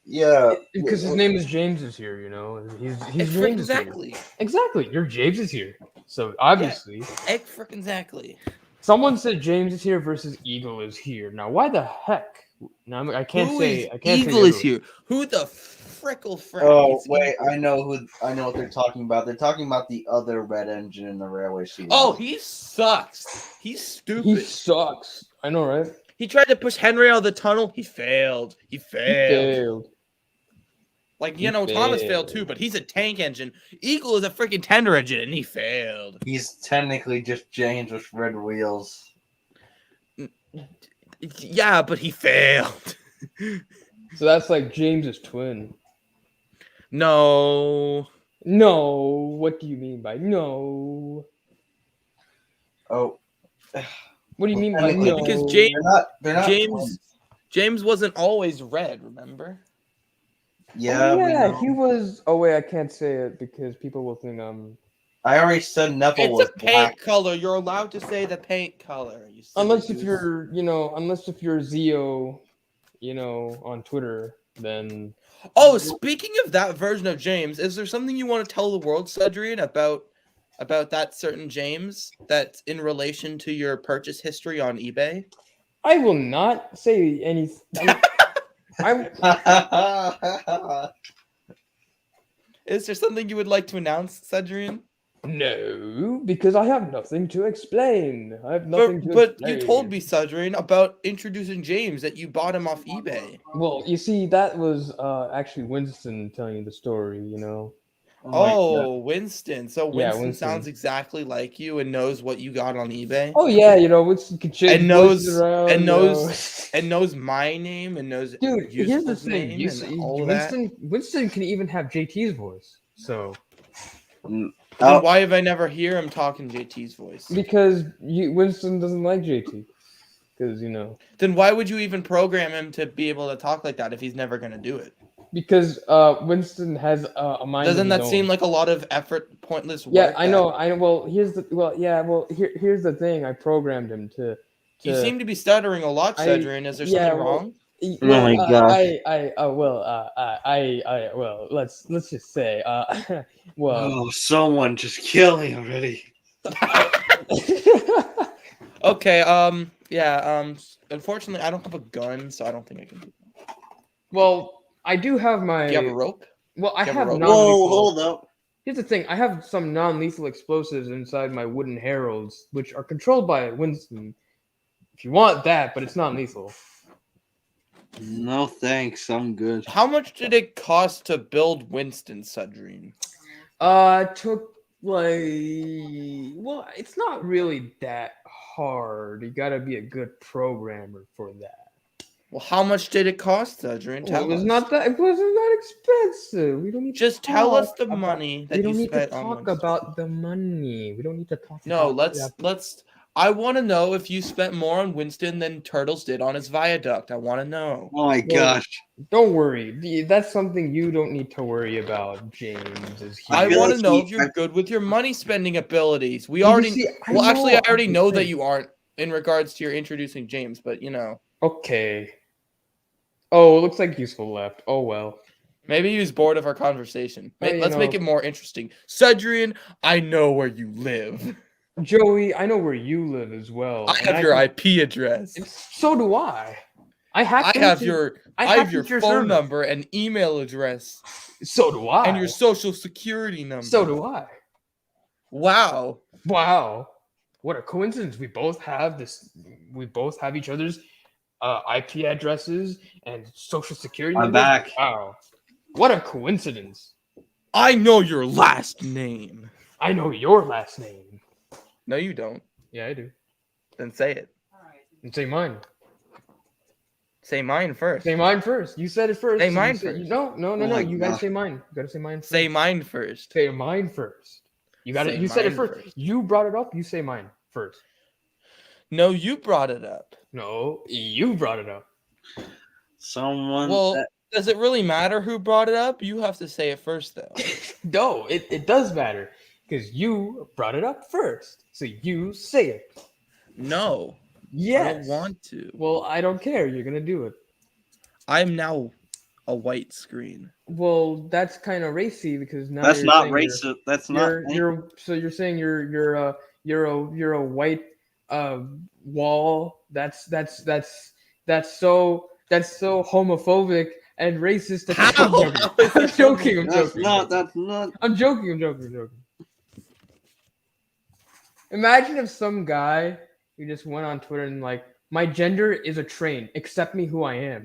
Yeah. Because his name is James is here, you know. He's James is here. Exactly. Exactly. Your James is here. So obviously, Frickin' exactly. someone said James is here versus Eagle is here. Now, why the heck? Now I can't say Eagle is here. Who the frickle frick? Oh is wait, Eagle? I know what they're talking about. They're talking about the other red engine in the railway series. Oh, he sucks. He's stupid. He sucks. I know, right? He tried to push Henry out of the tunnel. He failed. He failed. Like, you know, Thomas failed too, but he's a tank engine. Eagle is a freaking tender engine, and he failed. He's technically just James with red wheels. Yeah, but he failed. So that's like James's twin. No. No. What do you mean by no? Oh. What do you mean by Technically, no? Because They're not James twins. James wasn't always red, remember? Yeah, Oh, we yeah, know. he was. Oh wait, I can't say it because people will think I already said Neville was It's a paint black. color. You're allowed to say the paint color. You silly unless if goose. you're, you know, unless if you're Zio, you know, on Twitter, then Oh, speaking of that version of James, is there something you want to tell the world, Cedrian, about that certain James that's in relation to your purchase history on eBay? I will not say anything. Is there something you would like to announce, Cedrian? No, because I have nothing to explain. I have nothing to But explain. you told me, Cedrian, about introducing James that you bought him off eBay. Well, you see, that was actually Winston telling you the story, you know. Oh, Winston. So Yeah, Winston Winston. sounds exactly like you and knows what you got on eBay. Oh yeah, you know, Winston can change And knows voices around, and you know. knows and knows my name and knows Dude, here's the Yusuf's thing. name and all of Winston can even have JT's voice. So that. Then why have I never hear him talking JT's voice? because Winston doesn't like JT, because you know. Then why would you even program him to be able to talk like that if he's never gonna do it? Because Winston has a mind. Doesn't of that his seem own. like a lot of effort, pointless work? Yeah, I know. Well, here's the thing. I programmed him to. You seem to be stuttering a lot, Cedrian. Is there something wrong? my gosh. Well, let's just say, well, Oh, someone just kill me already. Okay, unfortunately I don't have a gun, so I don't think I can do that. well, I do have my. Do you have a rope? Well, I Do you have have a rope? non-lethal. Whoa, hold up. Here's the thing. I have some non-lethal explosives inside my wooden heralds, which are controlled by Winston. If you want that, but it's not lethal. No thanks, I'm good. How much did it cost to build Winston, Cedrian? It took well, it's not really that hard. You gotta be a good programmer for that. Well, how much did it cost, Cedrian? Well, Tell it was us. not that. It wasn't that expensive. We don't need. Just to tell us talk the about- money that We don't you need to spent on talk Winston. about the money. We don't need to talk. No, about let's. I want to know if you spent more on Winston than Turtles did on his viaduct. I want to know. Oh my gosh. Don't worry. That's something you don't need to worry about. James is here. I feel want to like know he- if you're good with your money spending abilities. We You already. see, Well, actually, I already know that understand. you aren't in regards to your introducing James, but you know, Okay. Oh, it looks like useful left. Oh well. maybe he was bored of our conversation. Well, you Let's make know. it more interesting. Cedrian, I know where you live. Joey, I know where you live as well. I and have your can- IP address. So do I. I I have your hacked your into phone server. number and email address So do I. and your social security number. So do I. Wow. Wow. What a coincidence. We both have this. We both have each other's IP addresses and social security I'm numbers. back. Wow. What a coincidence. I know your last name. I know your last name. No, you don't. Yeah, I do. Then say it. And say mine. Say mine first. Say mine first. You said it first. Say You mine said- first. No. Oh You my gotta gosh. say mine. You gotta say mine first. Say mine first. Say mine first. You got it. Say You said it mine first. first. You brought it up. You say mine first. No, you brought it up. No, you brought it up. Someone. Well, Does it really matter who brought it up? You have to say it first, though. No, it does matter because you brought it up first. So you say it. No, Yes. I don't want to. Well, I don't care. You're gonna do it. I'm now a white screen. Well, that's kind of racy because now That's you're not saying racist. That's not. you're so you're saying you're a white wall. That's so homophobic and racist. At the same How? time. How is I'm that joking. I'm That's joking. not. That's not. I'm joking. I'm joking. I'm joking. Imagine if some guy who just went on Twitter and like, my gender is a train. Accept me who I am.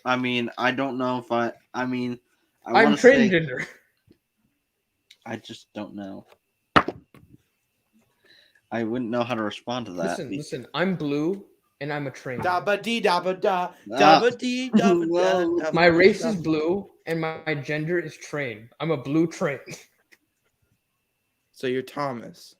I mean, I don't know if I. I mean, I'm want to say. transgender. I just don't know. I wouldn't know how to respond to that. Listen. I'm blue and I'm a train. Dabba dee dabba da. Ah. Dabba dee dabba Whoa. da. My race is blue and my gender is train. I'm a blue train. So you're Thomas.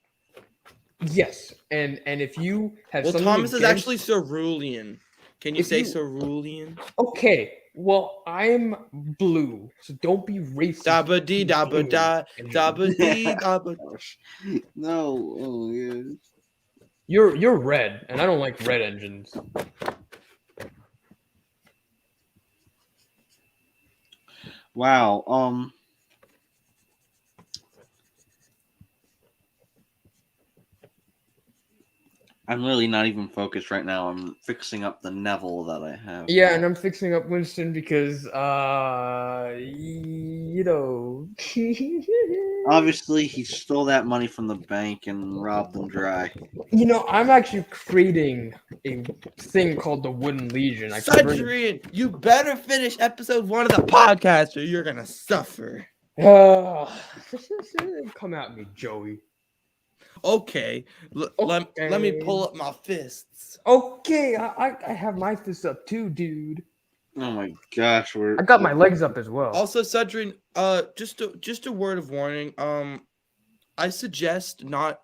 Yes, and if you have Well, something Thomas is against- actually cerulean. Can you If say you- cerulean? okay. Well, I'm blue, so don't be racist. Dabba dee dabba Blue. da. Dabba dee dabba. Gosh. No. Oh yeah. You're red, and I don't like red engines. Wow. I'm really not even focused right now. I'm fixing up the Neville that I have. Yeah, and I'm fixing up Winston because you know. Obviously, he stole that money from the bank and robbed them dry. You know, I'm actually creating a thing called the Wooden Legion. I converted- Adrian, you better finish episode 1 of the podcast or you're gonna suffer. Come at me, Joey. Okay, let me pull up my fists. Okay, I have my fists up too, dude. Oh my gosh, we're. I got my legs up as well. Also, Cedrin, just a word of warning. I suggest not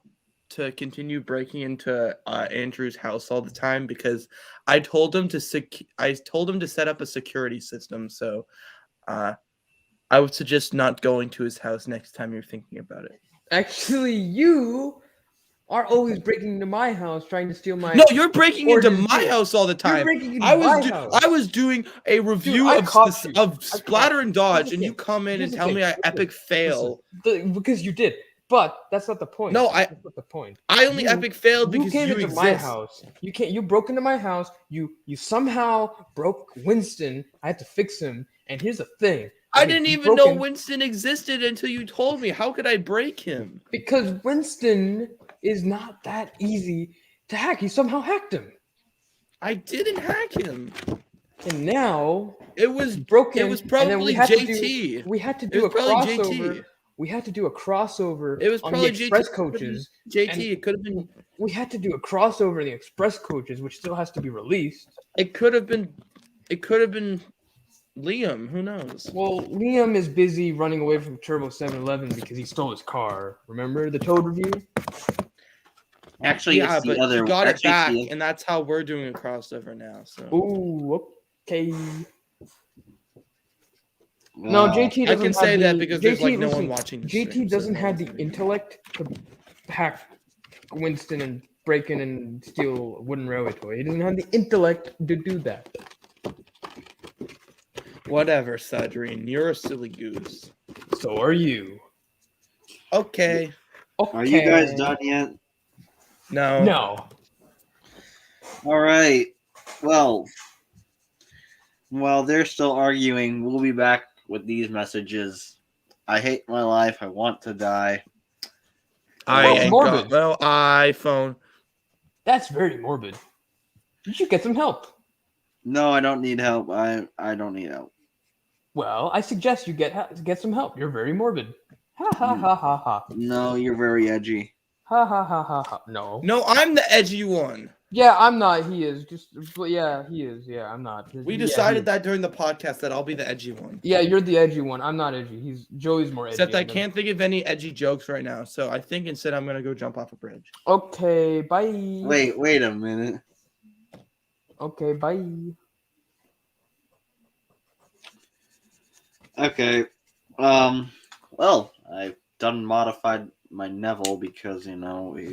to continue breaking into Andrew's house all the time because I told him to set up a security system. So, I would suggest not going to his house next time you're thinking about it. Actually, you are always breaking into my house trying to steal my. No, you're breaking into Origin my two. house all the You're time. breaking into I my house. was doing a review I caught you. of I Splatter caught and you. Dodge, Here's and the you thing. come in Here's and the tell thing. me I epic fail. Because you did, but that's not the point. No, that's not the point. I only You- epic failed You because came you into exist. my house. You broke into my house. You somehow broke Winston. I had to fix him. And here's the thing. I Okay, didn't you even know broke in- Winston existed until you told me. How could I break him? because Winston is not that easy to hack. You somehow hacked him, I didn't hack him. and now It was broken. It was and then probably we had to JT. we had to It do a was probably crossover. JT. We had to do a crossover It was on probably the express JT. coaches. JT. and- It could have been. We had to do a crossover in the express coaches, which still has to be released. It could have been. It could have been Liam. Who knows? Well, Liam is busy running away from Turbo 7-Eleven because he stole his car. Remember the Toad review? Actually, Yeah, it's the but other. you got it actually, it's back, the- and that's how we're doing a crossover now. So Ooh, okay. No, Wow. JT I doesn't can have say that the- because there's like JT, no one listen, watching. the JT stream, so doesn't no have one's the gonna be- intellect to hack Winston and break in and steal a wooden railway toy. He doesn't have the intellect to do that. Whatever, Cedrine. You're a silly goose. So are you. Okay. Okay. Are you guys done yet? No. No. All right. Well, while they're still arguing, we'll be back with these messages. I hate my life. I want to die. I That's ain't morbid. got no iPhone. That's very morbid. You should get some help. No, I don't need help. I don't need help. Well, I suggest you get some help. You're very morbid. Ha ha ha ha ha. No, you're very edgy. Ha ha ha ha ha. No. No, I'm the edgy one. Yeah, I'm not. He is. Yeah, he is. Yeah, I'm not. We Yeah, decided he- that during the podcast that I'll be the edgy one. Yeah, you're the edgy one. I'm not edgy. Joey's more edgy. Except I than- can't think of any edgy jokes right now, so I think instead I'm gonna go jump off a bridge. Okay, bye. Wait a minute. Okay, bye. Okay. Well, I've done modified my Neville because he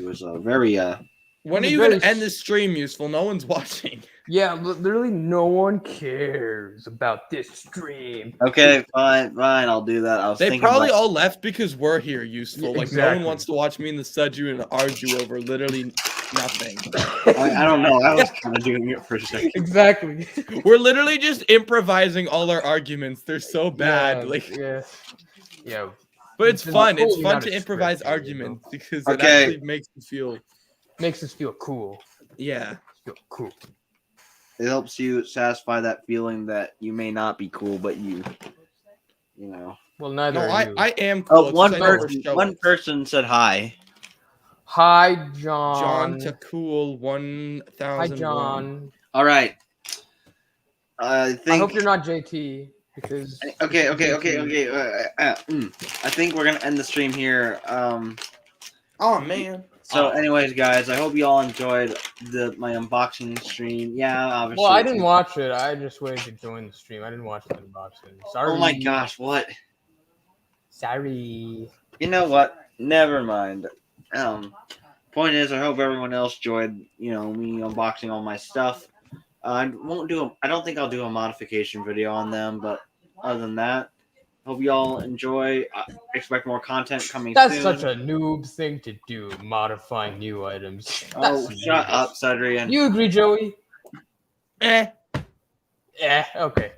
was a very When are It's you very gonna end this stream, Useful? No one's watching. Yeah, literally no one cares about this stream. Okay, fine, I'll do that. I was They thinking probably about- all left because we're here, Useful. Yeah, Like no one exactly. wants to watch me and the Suju and argue over literally nothing. I don't know. I was kind of doing it for a second. Exactly. We're literally just improvising all our arguments. They're so bad. Yeah, Like, yeah. but it's It's fun. cool It's you're fun not to a improvise script, arguments because it Okay. actually makes you feel. Makes us feel cool. Yeah. Feel cool. It helps you satisfy that feeling that you may not be cool, but you know. Well, neither No, are you. I am cool. Oh, It's one just I never person. show One it. person said hi. Hi, John John. to cool 1001. Hi, John. All right. I think. I hope you're not JT because. Okay. JT. I think we're gonna end the stream here. Oh man. So, anyways, guys, I hope you all enjoyed my unboxing stream. Yeah, obviously. Well, I didn't watch it. I just waited to join the stream. I didn't watch the unboxing. Sorry. Oh my gosh, what? Sorry. You know what? Never mind. Point is, I hope everyone else enjoyed, me unboxing all my stuff. I don't think I'll do a modification video on them, but other than that, hope you all enjoy. Expect more content coming That's soon. such a noob thing to do, modifying new items. Oh, That's shut noob. up, Cedrian. You agree, Joey? Eh. Okay.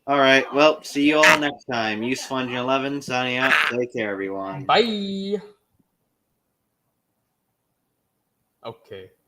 All right, well, see you all next time. Use11 signing out. Take care, everyone. Bye. Okay.